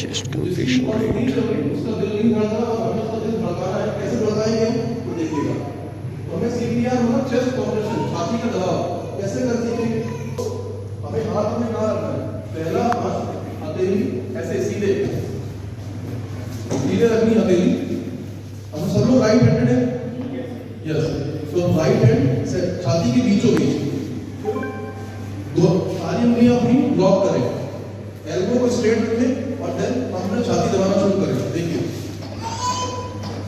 Chest location उसका दिल नहीं धड़का और हमें उसका दिल धड़काना है, कैसे धड़काएंगे तो देखिएगा। तो हमें सीपीआर मतलब चेस्ट कॉम्प्रेशन, छाती का दबाव कैसे कर सीखेंगे। हमें हाथ में कहाँ रखना है, पहला हाथ हथेली ऐसे सीधे सीधे रखनी हथेली। हम सब लोग राइट हैंडेड है, यस, तो राइट हैंड से छाती के बीचों बीच दो सारी उंगलियां अपनी लॉक करें, एल्बो को स्ट्रेट रखें और देन हम छाती दबाना शुरू करें। देखिए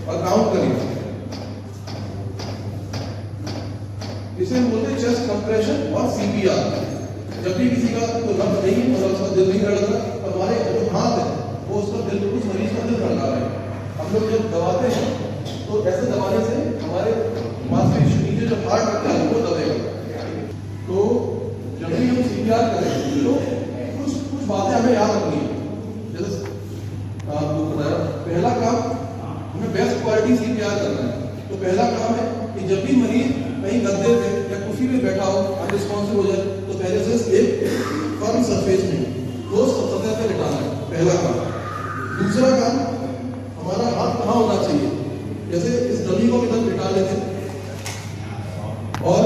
और काउंट करें। इसे हम बोलते हैं चेस्ट कंप्रेशन और सीपीआर। जब भी किसी का तो रक्त नहीं है मतलब उसका दिल नहीं धड़कता, तो हमारे जो हाथ है वो उसका दिल, उस मरीज का दिल धड़का रहा है। हम लोग जब दबाते हैं तो ऐसे दबाने से हमारे मांसपेशी नीचे जो हार्ट रखता है वो दबेगा। तो जब भी हम सीपीआर करें तो कुछ बातें हमें याद रखनी है। जैसे आपको बताया, पहला काम हमें बेस्ट क्वालिटी सीपीआर करना है। तो पहला काम है कि जब भी मरीज कहीं गद्दे पे या कुर्सी पे बैठा हो, अनरिस्पॉन्सिव हो जाए, तो पहले से एक फर्म सरफेस में ठोस सतह पे लिटाना है, पहला काम। दूसरा काम, हमारा हाथ कहाँ होना चाहिए, जैसे इस डमी को इधर लिटा लेते हैं और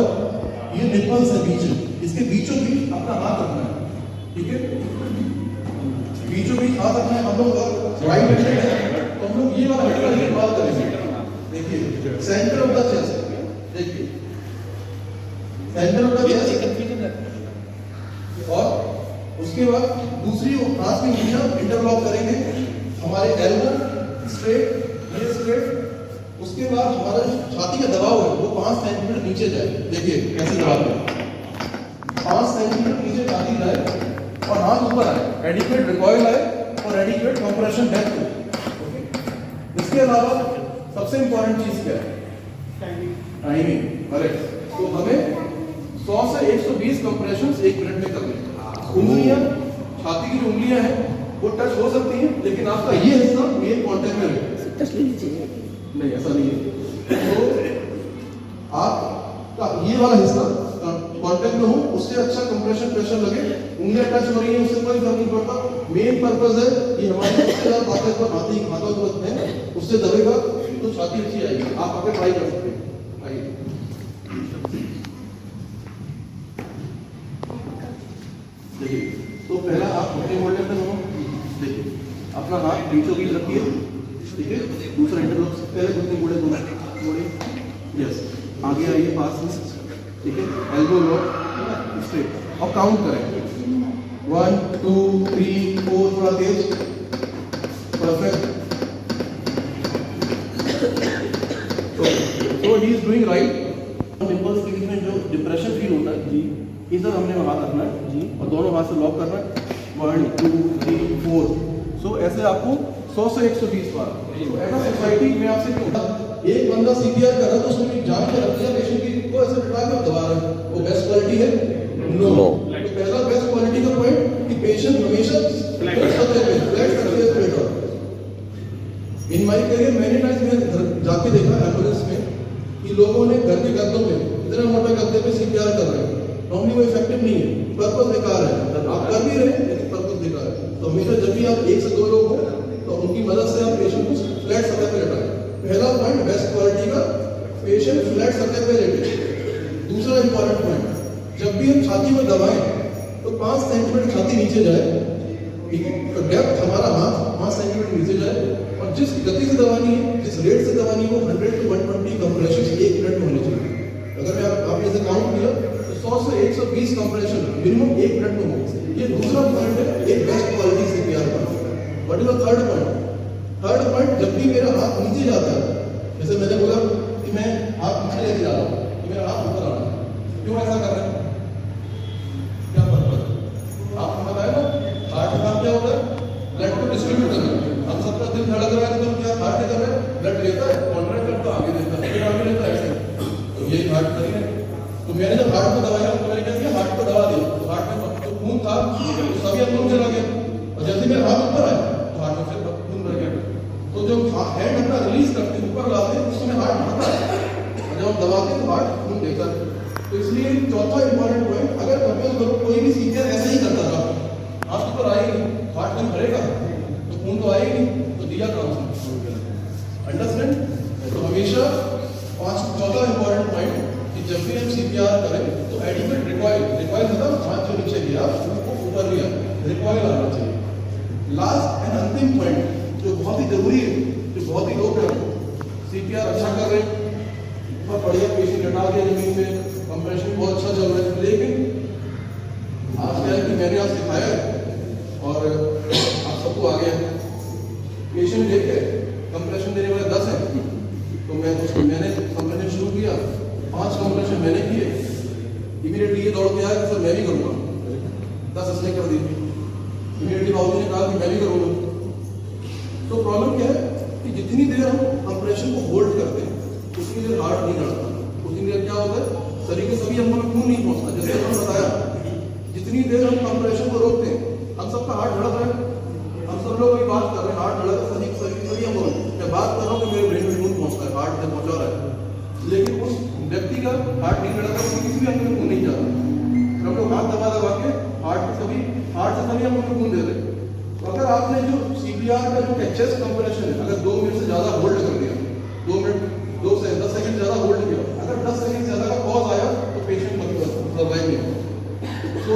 ये निपल्स है बीच में, इसके बीचों बीच अपना हाथ रखना है, ठीक है, बीचों बीच हाथ रखना है। हम लोग राइट हैंडेड है तो हम लोग ये वाला हटका लेके बात करेंगे। देखिए सेंटर ऑफ द चेस्ट, देखिए सेंटर ऑफ द चेस्ट, और उसके बाद दूसरी हाथ की उंगलियां इंटरलॉक करेंगे, हमारे एल्बो स्ट्रेट, ये स्ट्रेट। उसके बाद हमारा जो छाती का दबाव है वो 5 सेंटीमीटर नीचे जाए। देखिए कैसे दबाते हैं, 5 सेंटीमीटर नीचे छाती जाए और हाथ ऊपर आए, एडिक्वेट रिकॉइल आए और एडिक्वेट कंप्रेशन डेप्थ हो। इसके अलावा सबसे इंपॉर्टेंट चीज क्या है, टाइमिंग, करेक्ट। तो हमें 100 से 120 कंप्रेशंस 1 मिनट में करने हैं। उंगलियां, छाती की जो उंगलियां हैं वो टच हो सकती हैं, लेकिन आपका ये हिस्सा मेन कांटेक्ट में रहे। टच लीजिए, नहीं ऐसा नहीं है, तो आपका ये वाला हिस्सा कांटेक्ट में हो, उससे अच्छा कंप्रेशन प्रेशर लगे। उंगलियां टच हो रही है उससे कोई फर्क नहीं पड़ता। मेन पर्पस है कि हमारी सबसे ज्यादा ताकतवर हाथों को है, उससे दबेगा तो छाती अच्छी आएगी। आप आगे ट्राई कर सकते हैं, आइए। देखिए तो पहला आप घुटने मोड़ लेते हो, देखिए अपना हाथ बीचों बीच रखिए, ठीक है, दूसरा इंटरलॉक, पहले घुटने मोड़े, मोड़े, यस, आगे आइए पास में, ठीक है, एल्बो लॉक स्ट्रेट और काउंट करें 1 2 3 4, थोड़ा तेज, परफेक्ट। तो he is doing right. Nipples के बीच में जो डिप्रेशन फील होता है जी, इधर हमने हाथ रखना है जी और दोनों हाथ से लॉक करना है 1 2 3 4। सो ऐसे आपको 100 से 120 बार। तो ऐसा सोसाइटी में आपसे क्यों एक बंदा सीपीआर कर रहा है तो उसने जान के रख दिया पेशेंट की को ऐसे बिठा के दबा रहा है, वो बेस्ट क्वालिटी है? नो। तो पहला बेस्ट क्वालिटी का पॉइंट कि पेशेंट हमेशा फ्लैट सरफेस पे बैठा। इन माय करियर मैंने टाइम में जाके देखा एम्बुलेंस में कि लोगों ने घर के गद्दों पे इतना मोटा गद्दे पे सीपीआर कर रहे हैं, नॉर्मली वो इफेक्टिव नहीं है, पर्पस बेकार है। आप कर भी रहे हैं लेकिन पर्पस बेकार है। तो हमेशा जब भी आप 1 से 2 लोग हो तो उनकी मदद से आप पेशेंट को फ्लैट सतह पे लेटाएं। पहला पॉइंट बेस्ट क्वालिटी का, पेशेंट फ्लैट सतह पे लेटे। दूसरा इंपॉर्टेंट पॉइंट, जब भी हम छाती में दबाएं तो 5 सेंटीमीटर छाती नीचे जाए, ठीक है, तो डेप्थ हमारा हाथ 5 सेंटीमीटर नीचे जाए और जिस गति से दबानी है, जिस रेट से दबानी है वो 100 to 120 कंप्रेशन 1 मिनट में होनी चाहिए। अगर मैं आपने ऐसे काउंट किया तो 100 से 120 कंप्रेशन मिनिमम 1 मिनट में हो। ये दूसरा पॉइंट है एक बेस्ट क्वालिटी सीपीआर का। What is the third point? Third point, जब भी मेरा हाथ नीचे जाता है, जैसे मैंने बोला कि मैं हाथ नीचे लेके जा रहा हूँ, कि मेरा हाथ ऊपर आ रहा है, क्यों ऐसा कर रहे हैं, क्या पर्पस? आपको बताया ना हार्ट का काम क्या होता है, ब्लड को डिस्ट्रीब्यूट करना। हम सबका दिल धड़क रहा है तो क्या हार्ट क्या कर रहा है, ब्लड लेता है, कॉन्ट्रैक्ट करता है, आगे देता है, फिर आगे लेता है, ऐसे। तो ये हार्ट करी है। तो मैंने जब हार्ट को दबाया तो मैंने क्या किया, हार्ट को दबा दिया, तो हार्ट में जो खून था तो सभी खून चला गया और जैसे मेरा हाथ ऊपर आया तो हार्ट में से खून भर गया। तो जब हैंड अपना रिलीज करते ऊपर लाते हैं उस समय हार्ट भरता है और जब हम दबाते हैं तो हार्ट खून देता है। तो इसलिए चौथा इंपॉर्टेंट पॉइंट, अगर सपोज करो कोई भी सीपीआर ऐसे ही करता रहा, हाथ ऊपर आएगी, हार्ट खून भरेगा तो खून तो आएगी तो दिया कहाँ से? अंडरस्टैंड? तो हमेशा चौथा इंपॉर्टेंट पॉइंट कि जब भी हम CPR करें तो एडिक्वेट रिकॉइल मतलब हाथ जो नीचे गया उसको ऊपर लिया, रिकॉइल आना चाहिए। लास्ट एंड अंतिम पॉइंट जो बहुत ही जरूरी है, जो बहुत ही लोग हैं CPR अच्छा कर रहे हैं, बहुत बढ़िया पेशेंट लटा दिया जमीन में, कंप्रेशन बहुत अच्छा चल रहा है, लेकिन आज क्या है कि मैंने आज सिखाया है और आप सबको आ गया। पेशेंट देखे कंप्रेशन देने वाले 10 हैं, तो मैंने कंप्रेशन शुरू किया, 5 कंप्रेशन मैंने किए, इमीडिएटली ये दौड़ के आया कि सर मैं भी करूँगा, 10 इसने कर दी। इमीडिएटली बाबू ने कहा कि मैं भी करूँगा। तो प्रॉब्लम क्या है कि जितनी देर हम कंप्रेशन को होल्ड करते हैं उतनी देर हार्ट नहीं लड़ता, उतनी देर क्या होता है शरीर के सभी अंगों में खून नहीं पहुंचता। जैसे हमने बताया, जितनी देर हम कंप्रेशन को रोकते हैं, हम सबका हार्ट धड़क रहा है, हम सब लोग बात कर रहे हैं, हार्ट धड़क सभी अंगों में। मैं बात कर रहा हूँ कि मेरे ब्रेन में खून पहुंचता है, हार्ट तक पहुंचा रहा है, लेकिन उस व्यक्ति का हार्ट नहीं धड़क रहा, किसी भी अंग में खून नहीं जा रहा। हम लोग हाथ दबा दबा के हार्ट से सभी अंगों में खून दे रहे हैं। तो अगर आपने जो CPR का जो चेस्ट कंप्रेशन है, अगर 2 मिनट से ज्यादा होल्ड कर दिया, 2 से 10 सेकंड ज्यादा होल्ड किया, अगर 10 सेकंड ज्यादा का पॉज आया तो पेशेंट मतलब सर्वाइव नहीं होगा। तो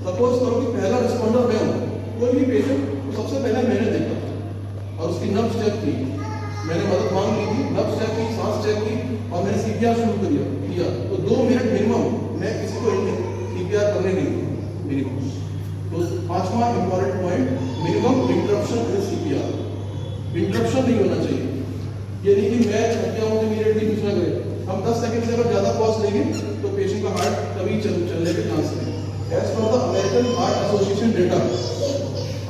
सपोज करो कि पहला रिस्पॉन्डर मैं हूँ, कोई भी पेशेंट तो सबसे पहले मैंने देखा और उसकी नब्ज चेक की, मैंने मदद मांग ली थी, नब्ज चेक की, सांस चेक की और मैंने CPR शुरू किया। तो 2 मिनट मिनिमम मैं किसी को CPR करने के लिए मिनिमम। तो 5वां इंपॉर्टेंट पॉइंट, मिनिमम इंटरप्शन इन CPR। इंटरप्शन नहीं होना चाहिए। ये नहीं कि मैं थक गया हूँ तो इमीडिएटली दूसरा करे। हम 10 सेकंड से अगर ज्यादा पॉज लेंगे तो पेशेंट का हार्ट कभी चलने के चांस है। As per the American Heart Association data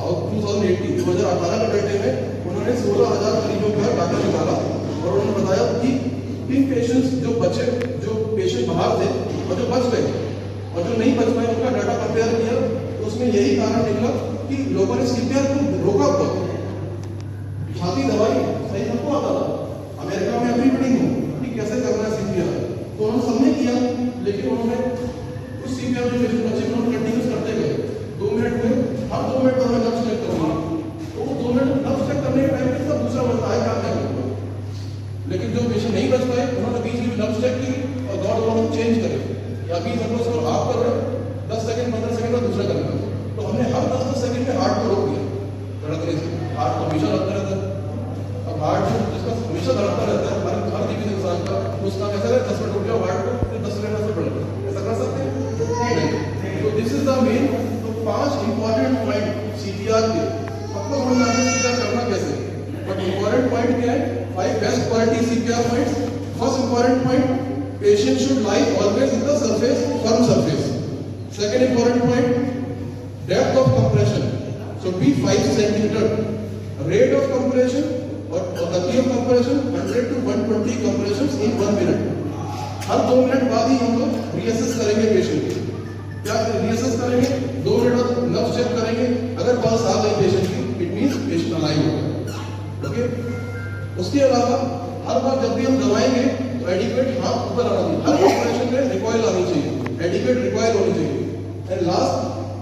और 2018 के डेटे में उन्होंने 16,000 मरीजों का डाटा निकाला और उन्होंने बताया कि किन पेशेंट्स जो बचे, जो पेशेंट बाहर थे और जो बच गए और जो नहीं बच पाए, उनका डाटा कंपेयर किया तो उसमें यही कारण निकला कि लोगों ने CPR को रोका हुआ। छाती दवाई सही सबको आता था, अमेरिका में एवरीबडी नो कि कैसे करना है CPR, तो उन्होंने सबने किया, लेकिन उन्होंने उस CPR जो पेशेंट बचे उन्होंने कंटिन्यूस करते गए। 2 मिनट में हर 2 मिनट पर हमें नब्ज चेक करूँगा, तो वो 2 मिनट नब्ज चेक करने के टाइम पे सब दूसरा बनता है क्या करूँगा। लेकिन जो पेशेंट नहीं बच पाए उन्होंने बीच में नब्ज चेक की और दौड़ चेंज करे, या बीच सपोज करो आप कर रहे 10 सेकंड 15 सेकंड में दूसरा करना, तो हमने हर 10 सेकंड में हार्ट को रोक दिया धड़कने से। हार्ट तो हमेशा लगता रहता है, अब हार्ट जिसका हमेशा धड़कता रहता है, हर जीवित इंसान का, उसका कैसा है 10 मिनट रुक जाओ हार्ट को, फिर 10 सेकंड से बढ़ जाए, ऐसा कर सकते हैं? तो दिस इज द मेन। तो 5 इंपॉर्टेंट पॉइंट CPR के, सबको समझ में आता है CPR करना कैसे, बट इंपॉर्टेंट पॉइंट क्या है? 5 best quality CPR points. First important point, patient should lie always in the surface, firm surface. Second important point, depth of compression should be 5 centimeter. Rate of compression or gati of compression 100 to 120 compressions in 1 minute. Her 2 minute बाद ही हम लोग reassess करेंगे patient की। क्या reassess करेंगे? 2 minute बाद नब्ज check करेंगे, अगर पल्स आ गई पेशेंट की, इट मींस पेशेंट अलाइव होगा। ओके, उसके अलावा हर बार जब भी हम दबाएंगे तो एडिक्वेट हाथ ऊपर आना चाहिए, हर ऑपरेशन में रिकॉइल आनी चाहिए, एडिक्वेट रिकॉइल होनी चाहिए। एंड लास्ट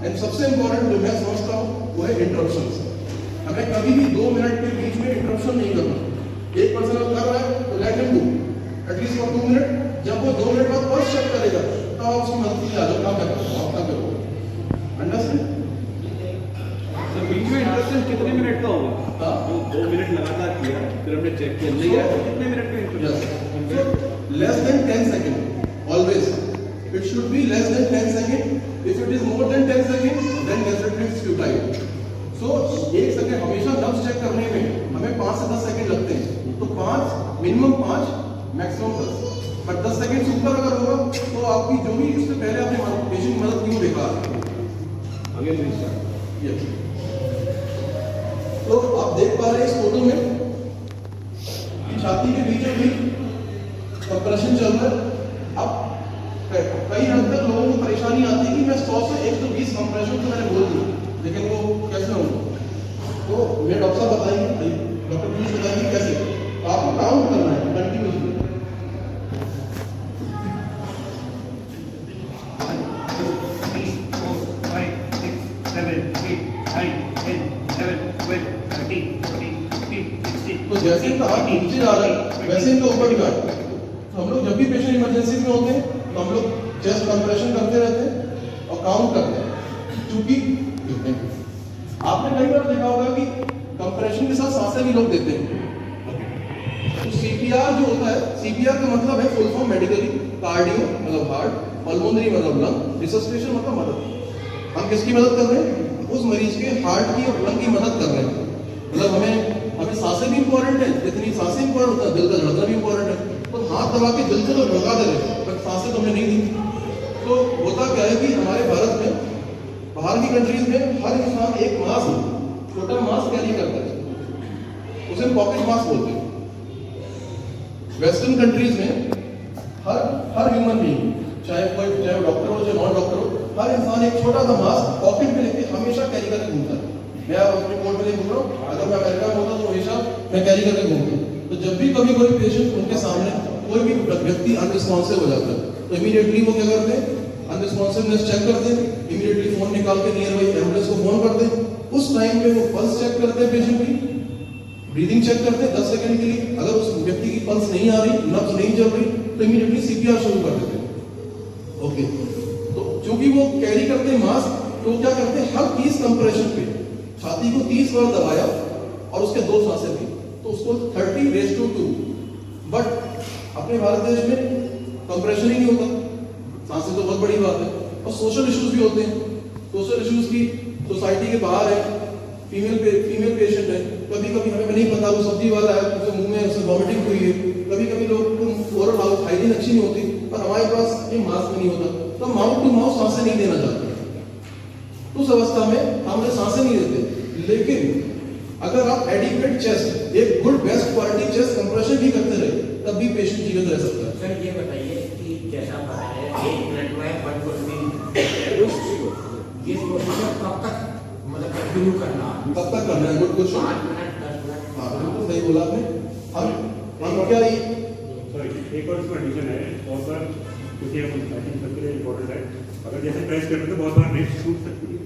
एंड सबसे इंपॉर्टेंट जो मैं समझता हूँ वो है इंटरप्शंस। हमें कभी भी 2 मिनट के बीच में इंटरप्शन नहीं करना। एक पर्सन कर रहा है तो let him do at least for 2 minute. जब वो 2 मिनट बाद पल्स चेक करेगा तब आप उसकी मदद के लिए आ जाओ, काम करो, आप क्या करो। अंडरस्टैंड? तो बीच में इंटरप्शन कितने मिनट का होगा? 2 मिनट लगातार किया, फिर हमने चेक किया नहीं है, तो कितने मिनट का interruption? Less than 10 seconds. Always. It should be less than 10 seconds. If it is more than 10 seconds, then definitely it's futile. So 1 second हमेशा नब्ज चेक करने में हमें 5 से 10 सेकंड लगते हैं। तो 5 मिनिमम 5 मैक्सिमम 10, बट 10 सेकंड से ऊपर अगर होगा तो आपकी जो भी इससे पहले आपने पेशेंट की मदद की वो बेकार है। आगे प्लीज। यस, तो आप देख पा रहे हैं इस फोटो में कि छाती के बीचों बीच कंप्रेशन चल रहा है। अब कई हद तक लोगों को परेशानी आती है कि मैं 100 से 120 कंप्रेशन तो मैंने बोल दी, लेकिन वो कैसे होगा? तो मेरे डॉक्टर साहब बताएंगे, डॉक्टर पीयूष बताएंगे कैसे। तो आपको काउंट करना है कंटिन्यूसली। 3, 4, 5, 6, 7, 8, 9, 10, 11, 12, वैसे इनका ऊपर गार्ड। तो हम लोग जब भी पेशेंट इमरजेंसी में होते हैं तो हम लोग चेस्ट कंप्रेशन करते रहते हैं और काउंट करते हैं, क्योंकि आपने कई बार देखा होगा कि कंप्रेशन के साथ सांसें भी लोग देते हैं। तो सीपीआर जो होता है, सीपीआर का मतलब है फुल फॉर्म मेडिकली कार्डियो मतलब हार्ट, पल्मोनरी मतलब लंग, रिसस्टेशन मतलब मदद। हम किसकी मदद कर रहे हैं? उस मरीज के हार्ट की और लंग की मदद कर रहे हैं। मतलब हमें सांसें भी इंपॉर्टेंट है, जितनी सांसें इंपॉर्टेंट होता है दिल का धड़कना भी इंपॉर्टेंट है। तो हाथ दबा के दिल को तो धड़का दे रहे हैं, बट सांसें तो हमने नहीं दी। तो होता क्या है कि हमारे भारत में, बाहर की कंट्रीज में हर इंसान एक मास्क, छोटा मास्क कैरी करता है, उसे पॉकेट मास्क बोलते हैं। वेस्टर्न कंट्रीज में हर ह्यूमन बीइंग, चाहे डॉक्टर हो चाहे नॉन डॉक्टर हो, हर इंसान एक छोटा सा मास्क पॉकेट में लेके हमेशा कैरी करके घूमता है। मैं अपने कोर्ट में नहीं घूम रहा हूँ, अगर मैं अमेरिका में होता तो हमेशा मैं कैरी करके घूमता हूँ। तो जब भी कभी कोई पेशेंट उनके सामने कोई भी व्यक्ति अनरिस्पॉन्सिव हो जाता है तो इमीडिएटली वो क्या करते हैं? अनरिस्पॉन्सिवनेस चेक करते हैं, इमीडिएटली फोन निकाल के नियर बाई एम्बुलेंस को फोन करते हैं। उस टाइम पे वो पल्स चेक करते हैं, पेशेंट की ब्रीदिंग चेक करते हैं 10 सेकंड के लिए। अगर उस व्यक्ति की पल्स नहीं आ रही, नब्ज नहीं चल रही, तो इमीडिएटली सीपीआर शुरू कर देते हैं। ओके, तो चूंकि वो कैरी करते हैं मास्क, तो क्या करते हैं? हर 30 कंप्रेशन पे छाती को 30 बार दबाया और उसके 2 सांसें दी, तो उसको 30:2। बट अपने भारत देश में कंप्रेशन ही नहीं होता, सांसें तो बहुत बड़ी बात है। और सोशल इश्यूज भी होते हैं। सोशल इश्यूज की सोसाइटी के बाहर है, फीमेल पेशेंट है, कभी कभी हमें नहीं पता वो सब्जी वाला है, उसके मुंह में उससे वॉमिटिंग हुई है, कभी कभी लोग ओरल हाइजीन अच्छी नहीं होती, पर हमारे पास ये मास्क नहीं होता, तो माउथ टू माउथ सांसें नहीं देना चाहते। उस अवस्था में हम उन्हें सांसें नहीं देते। लेकिन अगर आप एडिक्वेट चेस्ट, एक good best quality chest compression भी करते रहे, तब भी पेशेंट जीवित रह सकता है। सर ये बताइए कि जैसा बताया 1 मिनट में 120 ये प्रोसीजर कब तक मतलब कंटिन्यू करना है? कब तक करना है? Good question. 5 minute 10 minute? हाँ बिल्कुल सही बोला आपने। हम क्या ये सॉरी, एक और इसमें एडिशन है, बहुत बार क्योंकि हम बैटिंग सबके लिए इम्पोर्टेंट है, अगर जैसे प्रेस करते तो बहुत बार रिस्ट छूट सकती है।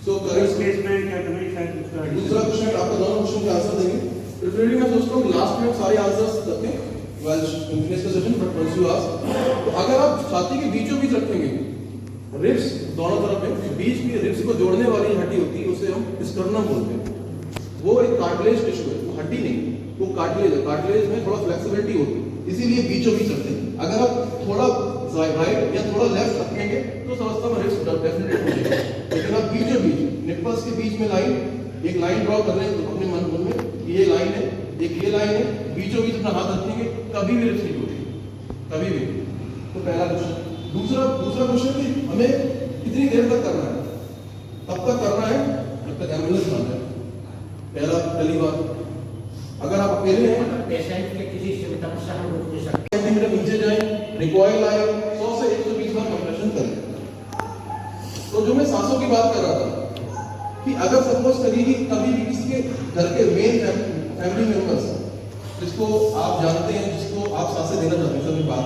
सो तो इस केस में क्या करना है? शायद उसका दूसरा क्वेश्चन, आपका दोनों क्वेश्चन के आंसर देंगे। प्रिफरेबली मैं सोचता हूँ लास्ट में सारे आंसर्स रखें well finish the session, but once you ask, तो अगर आप छाती के बीचों बीच रखेंगे, रिब्स दोनों तरफ में, बीच की रिब्स को जोड़ने वाली हड्डी होती है, उसे हम स्टर्नम बोलते हैं। वो एक कार्टिलेज टिश्यू है, वो हड्डी नहीं, वो कार्टिलेज है। कार्टिलेज में थोड़ा फ्लेक्सिबिलिटी होती है, इसीलिए बीचों बीच रखते हैं। अगर आप थोड़ा राइट या थोड़ा लेफ्ट रखेंगे तो समझता मैं रिस्क डेफिनेटली हो जाएगा। लेकिन आप बीचों बीच निप्पल्स के बीच में लाइन, एक लाइन ड्रॉ कर रहे हैं तो अपने मन में ये लाइन है, एक ये लाइन है, बीचों बीच अपना हाथ रखेंगे, कभी भी रिस्क नहीं होगी, कभी भी। तो पहला क्वेश्चन। दूसरा क्वेश्चन कि हमें कितनी देर तक करना है? तब तक करना है जब तक एम्बुलेंस आ जाए। पहली बात, अगर आप अकेले हैं, पेशेंट के किसी सिम्टम से हम रोक नहीं सकते। सेंटीमीटर नीचे जाए, रिकॉइल आए, 100 से 120 बार कंप्रेशन करें। तो जो मैं सांसों की बात कर रहा था कि अगर सपोज करिए कि कभी भी किसी के घर के मेन फैमिली मेंबर्स जिसको आप जानते हैं, जिसको आप सांसें देना चाहते हैं, सभी बात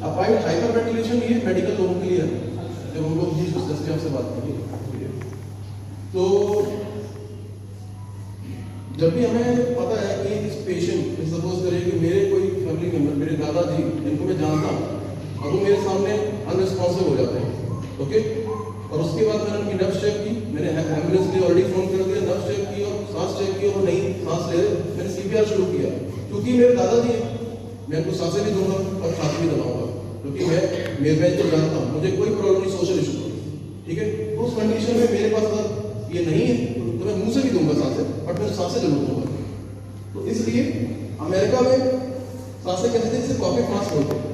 अपाइड हाइपर वेंटिलेशन, ये मेडिकल लोगों के लिए है। जब हम लोग जिस सिस्टम से बात करेंगे, तो जब भी हमें पता है कि इस पेशेंट, सपोज करें कि मेरे कोई फैमिली मेंबर, मेरे दादाजी जिनको मैं जानता हूँ, अब वो मेरे सामने अनरिस्पॉन्सिव हो जाते हैं, ओके, और उसके बाद मैंने उनकी नब्ज चेक की, मैंने एम्बुलेंस के लिए ऑलरेडी फोन कर दिया, नब्ज चेक की और सांस चेक की, और नहीं सांस ले रहे, मैंने सीपीआर शुरू किया। क्योंकि मेरे दादाजी हैं, मैं उनको सांसें भी दूंगा और छाती भी दबाऊंगा, क्योंकि मैं तो जानता हूँ, मुझे कोई प्रॉब्लम नहीं सोशल इशू, ठीक है। उस कंडीशन में मेरे पास अगर ये नहीं है तो मैं मुंह से भी दूंगा सांसें, बट मैं सांसें जरूर दूंगा। तो इसलिए अमेरिका में सांसें कहते थे जिसे पॉकेट मास्क बोलते हैं।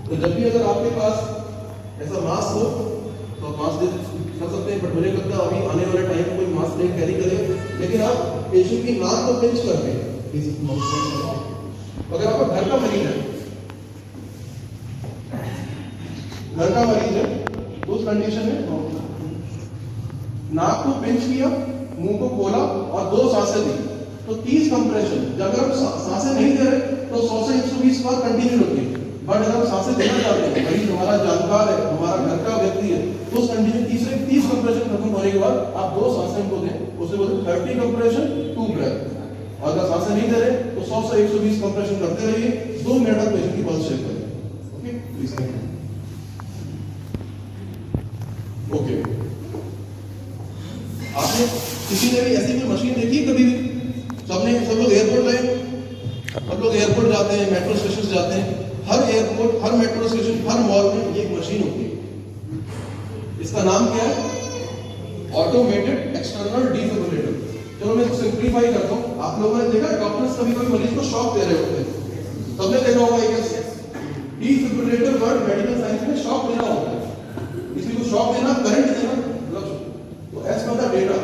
तो जब भी अगर आपके पास ऐसा मास्क हो तो आप मास्क कर सकते हैं, बट मुझे लगता है अभी आने वाले टाइम में कोई मास्क नहीं कैरी करेगा। लेकिन आप पेशेंट की नाक को पिंच करके, अगर आपका घर का मरीज है, तो उस कंडीशन में नाक को पिंच किया, मुंह को खोला और 2 सांसें दी, तो 30 कंप्रेशन। अगर आप सांसें नहीं दे रहे तो 100 से 120 बार कंटिन्यू रखिए। बट अगर आप सांसें देना चाहते हैं, मरीज हमारा जानकार है, हमारा घर का व्यक्ति है, तो उस कंडीशन 30 कंप्रेशन खत्म होने के बाद आप 2 सांसें को दें, उसे बोलते 30 कंप्रेशन 2 ब्रेथ। और अगर सांसें नहीं दे रहे तो 100 से 120 कंप्रेशन करते रहिए, 2 मिनट तक पेशेंट की पल्स चेक करें। Okay please. ओके, आपने किसी ने भी ऐसी कोई मशीन देखी कभी भी? सब लोग एयरपोर्ट गए, सब लोग एयरपोर्ट जाते हैं, मेट्रो स्टेशन जाते हैं, हर एयरपोर्ट, हर मेट्रो स्टेशन, हर मॉल में ये एक मशीन होती है। इसका नाम क्या है? Automated external defibrillator. चलो मैं इसको सिंप्लीफाई करता हूँ। आप लोगों ने देखा डॉक्टर्स कभी कभी मरीज को शॉक दे रहे होते हैं, सबने देखा होगा ये डिफिब्रिलेटर वर्ड मेडिकल साइंस में शॉक देना होता है। किसी को शॉक देना, करंट देना, तो as per the data,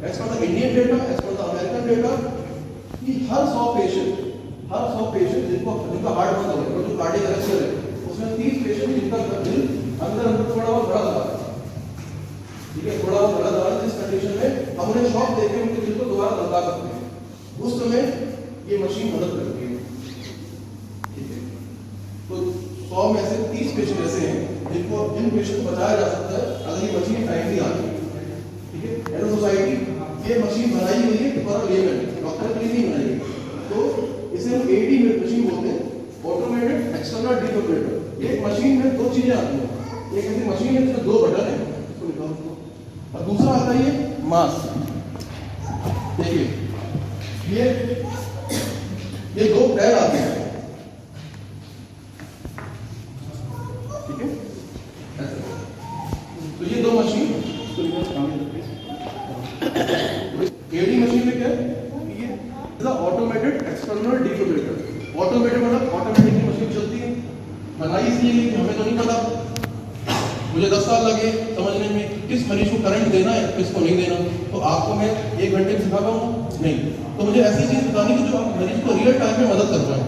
as per the Indian data, as per the American data, कि हर 100 पेशेंट जिनका हार्ट बंद हो गया, जो कार्डियक अरेस्ट है, उसमें 30 पेशेंट जिनका दिल अंदर थोड़ा बहुत बड़ा था, ठीक है, थोड़ा बहुत बड़ा था, जिस कंडीशन में हम उन्हें शॉक देके उनके दिल को दोबारा लगा सकते हैं, उस समय ये मशीन मदद करती है। ठीक है, तो 100 में से 30 पेशेंट ऐसे हैं जिन पेशेंट को बचाया जा सकता है अगर ये मशीन टाइमली आती है। ठीक है, एडो सोसाइटी ये मशीन बनाई हुई है फॉर लेमन, डॉक्टर के लिए नहीं बनाई है। तो इसे हम एडी मशीन बोलते हैं, ऑटोमेटेड एक्सटर्नल डिफिब्रिलेटर। एक मशीन में 2 चीजें आती हैं, एक ऐसी मशीन है जिसमें 2 बटन है, और दूसरा आता है ये मास्क। देखिए ये 2 पैड आते हैं, ठीक है। तो ये 2 मशीन एडी मशीन में क्या है, ये ऑटोमेटेड एक्सटर्नल डिफिब्रिलेटर। ऑटोमेटेड मतलब ऑटोमेटिकली मशीन चलती है, बनाई इसलिए कि हमें तो नहीं पता, मुझे 10 साल लगे समझने में किस मरीज को करंट देना है, किसको नहीं देना, तो आपको मैं 1 घंटे में सिखा पाऊँ नहीं, तो मुझे ऐसी चीज बतानी कि जो आप मरीज को रियल टाइम में मदद कर पाए।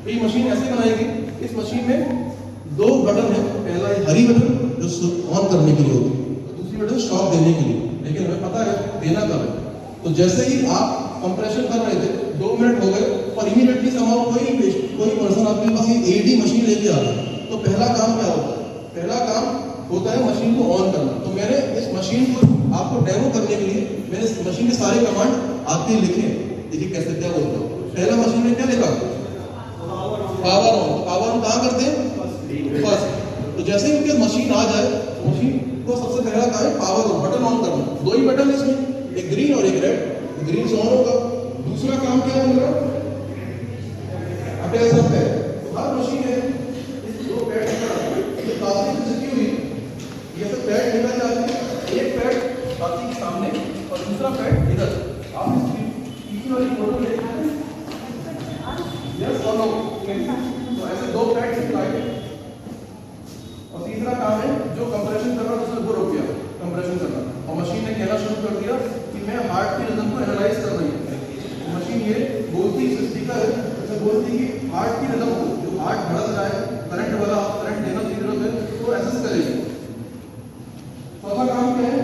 तो ये मशीन ऐसे बनाएगी, इस मशीन में 2 बटन है, पहला ये हरी बटन जो ऑन करने के लिए होती है, दूसरी बटन स्टॉप देने के लिए, लेकिन हमें पता है देना कब है। तो जैसे ही आप कंप्रेशन कर रहे थे, 2 मिनट हो गए और इमीडिएटली समाओ कोई पर्सन आपके पास ये एडी मशीन लेके आ रहा है, तो पहला काम क्या होता है? पहला काम होता है मशीन को ऑन करना। तो मैंने इस मशीन को आपको डेमो करने के लिए मैंने इस मशीन के सारे कमांड आपके लिखे, देखिए कैसे क्या बोलता हूँ। पहला मशीन में क्या लिखा? Power on. पावर ऑन कहाँ करते हैं? फर्स्ट। तो जैसे ही उनके मशीन आ जाए, मशीन को सबसे पहला काम है पावर ऑन, बटन ऑन करना। 2 ही बटन इसमें, एक ग्रीन और एक रेड। ग्रीन से ऑन होगा। दूसरा काम क्या है मेरा? अब ऐसा है, हर मशीन है, इस 2 पैड ये प्लास्टिक से चिपकी हुई, ये सब पैड निकल जाते हैं, एक पैड बाकी के सामने और दूसरा पैड इधर। आप इसकी पीछे वाली फोटो देख रहे हैं, यस और नो। तो ऐसे 2 पैड लगाए। और तीसरा काम है जो कंप्रेशन कर रहा है उसने वो रोक दिया कंप्रेशन करना, और मशीन ने कहना शुरू कर दिया कि मैं हार्ट की रिदम को एनालाइज कर रही हूँ। मशीन ये बोलती है, स्पीकर है, ऐसे बोलती है कि हार्ट की रिदम को, जो हार्ट धड़क रहा है, करंट वाला करंट देना की जरूरत है, तो एसेस करेगी। चौथा काम क्या है?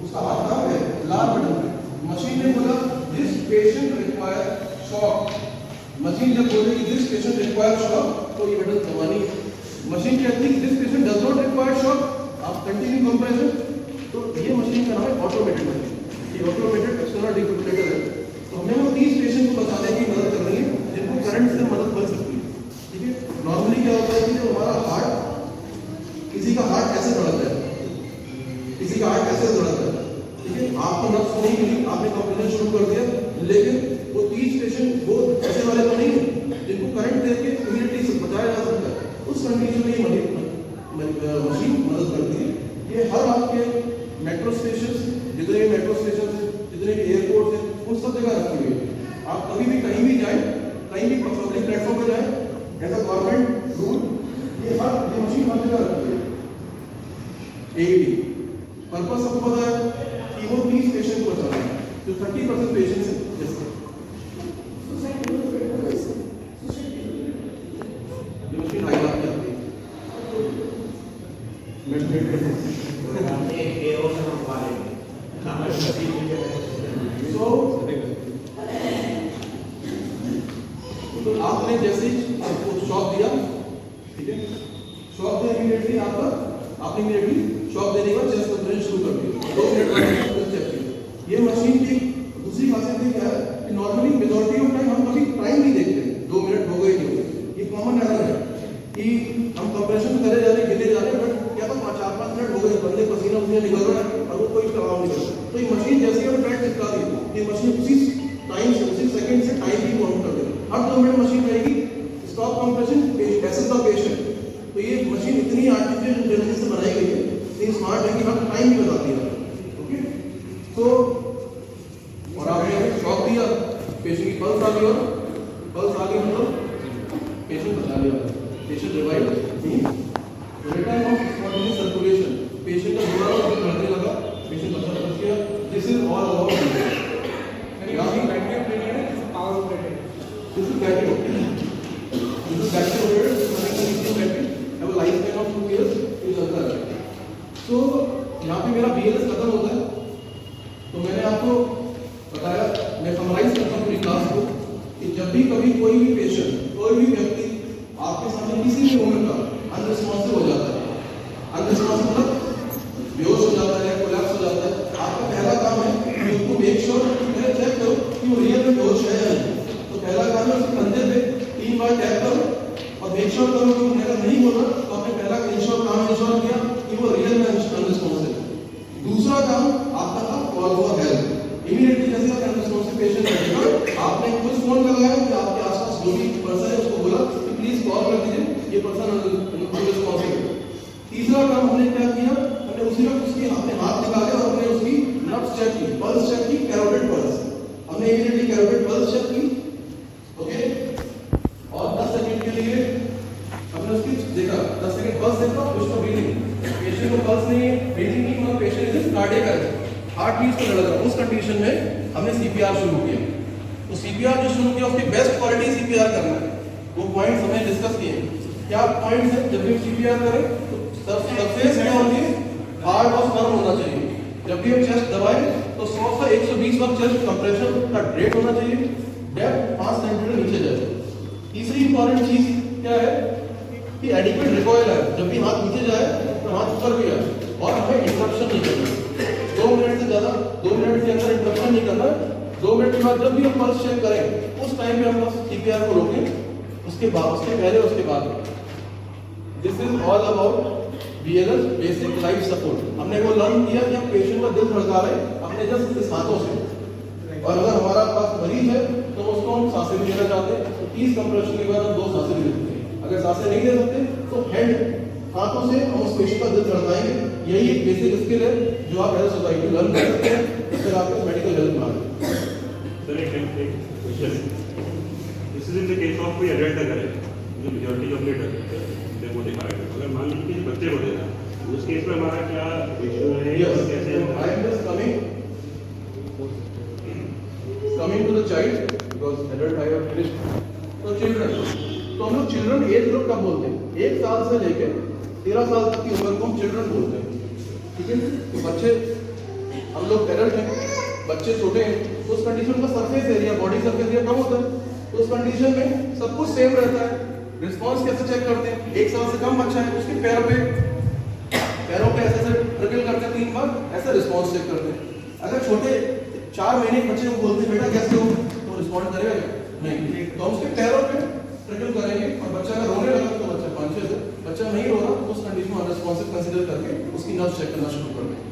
उसका हाथ काम है लाल बटन पे। मशीन ने बोला this patient require shock. Machine जब बोलेगी दिस पेशेंट रिक्वायर शॉक, तो ये बटन दबानी है। मशीन कहती है this patient does not require shock, आप कंटिन्यू कंप्रेशन। तो ये मशीन का नाम है ऑटोमेटेड मशीन, ये ऑटोमेटेड एक्सटर्नल डिफिब्रिलेटर है। तो हमने वो 30 पेशेंट को बचाने की मदद कर रही है जिनको करंट से मदद मिल सकती है। ठीक है, नॉर्मली क्या होता है कि जो हमारा हार्ट, किसी का हार्ट ऐसे धड़कता है, किसी का हार्ट ऐसे धड़कता है, ठीक है, आपको नब्ज नहीं मिली, आपने कंप्रेशन शुरू कर दिया, लेकिन वो 30 पेशेंट वो ऐसे वाले तो नहीं है जिनको करंट देके इमीडिएटली से बचाया जा सकता है। उस कंडीशन में ये मशीन मदद करती है। ये हर आपके मेट्रो स्टेशन, जितने भी मेट्रो स्टेशन है, जितने भी एयरपोर्ट है, उन सब जगह रखी हुई है। आप कभी भी कहीं भी जाएं, कहीं भी पब्लिक प्लेटफॉर्म पर जाएं, ऐसा गवर्नमेंट रूल, ये मशीन हर जगह रखी है। एडी पर्पस सबको पता है कि वो 30 पेशेंट को बचाना है, जो 30% पेशेंट्स हैं। ये मशीन हाई बात करती है। तो आपने जैसे ही शॉक दिया, ठीक है, शॉक दिया इमीडिएटली आपने इमीडिएटली शॉक देने के बाद चेस्ट कंप्रेशन शुरू कर दी, 2 मिनट बाद चेक किया। ये मशीन की दूसरी खासियत क्या है कि नॉर्मली मेजॉरिटी ऑफ टाइम हम कभी टाइम नहीं देखते, 2 मिनट हो गए नहीं हो गए, ये कॉमन एरर है कि हम कंप्रेशन करे जा रहे हैं, गिरे जा रहे हैं, बट क्या तो 4-5 मिनट हो गए, बंदे पसीना उसीना निकल रहा है और वो कोई काम नहीं कर रहा। तो ये मशीन जैसे ही ट्रैक चिपका दी, ये मशीन उसी टाइम से, उसी सेकंड से टाइम भी काउंट कर देगी। हर 2 मिनट मशीन रहेगी, stop compression, assess the patient. तो ये मशीन इतनी आर्टिफिशियल इंटेलिजेंस से बनाई गई है, इतनी स्मार्ट है कि हर टाइम भी बताती है। ओके, तो और आपने शॉक दिया, पेशेंट की पल्स आ गई, और पल्स आ गई मतलब पेशेंट बचा लिया, patient revive return of spontaneous circulation, patient का दोबारा बढ़ने लगा, पेशेंट बच गया। This is all about power operated. This is battery operated. This is battery operated. This is connected to battery. Have a lifespan of 2 years. ये चलता है। So यहाँ पे मेरा BLS खत्म होता है। तो मैंने आपको बताया, मैं समराइज करता हूँ पूरी क्लास को कि जब भी कभी कोई भी पेशेंट, कोई भी व्यक्ति आपके सामने किसी भी उम्र का अनरिस्पॉन्सिव हो जाता है, अनरिस्पॉन्सिव मतलब बेहोश हो जाता है, कोलैप्स हो जाता है, आपका पहला काम है कि उसको मेक श्योर पहले चेक करो कि वो रियल में बेहोश है या नहीं। पहला काम है उसके कंधे पे 3 बार टैप करो और मेक श्योर करो कि वो अगर नहीं बोल रहा तो आपने पहला इंश्योर किया कि वो रियल में अनरिस्पॉन्सिव है। दूसरा काम आपका था कॉल फॉर हेल्प। इमीडिएटली जैसे आप अनरिस्पॉन्सिव पेशेंट है, आपने कुछ फोन लगाया कि आपके आसपास जो भी पर्सन है उसको बोला कि प्लीज कॉल कर दीजिए, ये पर्सन अनरिस्पॉन्सिव है। तीसरा काम हमने क्या किया, हमने उसी वक्त उसके अपने हाथ निकाले और हमने उसकी नब्ज चेक की, पल्स चेक की, कैरोटिड पल्स। हमने इमीडिएटली कैरोटिड पल्स चेक की, ओके, और 10 सेकंड के लिए हमने उसकी देखा, 10 सेकंड पल्स देखा, उसको ब्रीदिंग, पेशेंट को पल्स नहीं है, ब्रीदिंग नहीं, मतलब patient is cardiac arrest, heart beat को लगा। उस कंडीशन में हमने सीपीआर शुरू किया। तो सीपीआर जो शुरू किया उसकी बेस्ट क्वालिटी सीपीआर करना है, वो पॉइंट्स हमने डिस्कस किए। क्या पॉइंट्स है जब भी सीपीआर करें तो सरफेस क्या होती है, हार्ड और फर्म होना चाहिए। जब भी हम चेस्ट दबाएं तो 100 से 120 बार चेस्ट कंप्रेशन का रेट होना चाहिए, डेप्थ 5 सेंटीमीटर नीचे जाए। तीसरी इंपॉर्टेंट चीज क्या है कि एडिक्वेट रिकॉइल है, जब भी हाथ नीचे जाए तो हाथ ऊपर भी आए, और हमें इंटरप्शन नहीं करना, 2 मिनट से ज्यादा, 2 मिनट के अंदर इंटरप्शन नहीं करना। 2 मिनट के बाद जब भी हम पल्स चेक करें उस टाइम पे हम सीपीआर को रोकें, उसके बाद, उसके पहले, उसके बाद। This is all about BLS, basic life support. हमने वो लर्न किया कि हम पेशेंट का दिल धड़का रहे हैं अपने जस्ट इस हाथों से, और अगर हमारा पास मरीज है तो उसको हम सांसें भी देना चाहते हैं तो 30 कंप्रेशन के बाद हम 2 सांसें भी देते हैं। अगर सांसें नहीं दे सकते तो हैंड, हाथों से हम उस पेशेंट का दिल धड़काएंगे। यही एक बेसिक स्किल है जो आप एज अ सोसाइटी लर्न कर सकते हैं, फिर आपके मेडिकल हेल्थ में आगे। सर एक question, this is in the case of कोई एडल्ट अगर है जो मेजॉरिटी ऑफ लेट वो दिखा रहे हैं, अगर मान लीजिए कि बच्चे को देना, उस केस में हमारा क्या रेशियो है, कैसे I am just coming to the child because adult I have finished. तो children, तो हम लोग चिल्ड्रन एज ग्रुप कब बोलते हैं, 1 साल से लेकर 13 साल तक की उम्र को हम चिल्ड्रन बोलते हैं, ठीक है। तो बच्चे, हम लोग एडल्ट हैं, बच्चे छोटे हैं, तो उस कंडीशन का surface area, body surface area कम होता है, तो उस कंडीशन में सब कुछ सेम रहता है। रिस्पॉन्स कैसे चेक करते हैं, 1 साल से कम बच्चा है उसके पैरों पे ऐसे ट्रिकल करके 3 बार ऐसे रिस्पॉन्स चेक करते हैं। अगर छोटे 4 महीने के बच्चे को बोलते हैं बेटा कैसे हो, तो रिस्पॉन्ड करेगा नहीं, तो हम उसके पैरों पे ट्रिकल करेंगे, और बच्चा अगर रोने लगा तो बच्चा कॉन्शियस है, बच्चा नहीं रो रहा तो उस कंडीशन में अनरिस्पॉन्सिव कंसीडर करके उसकी नर्व चेक करना शुरू कर देंगे।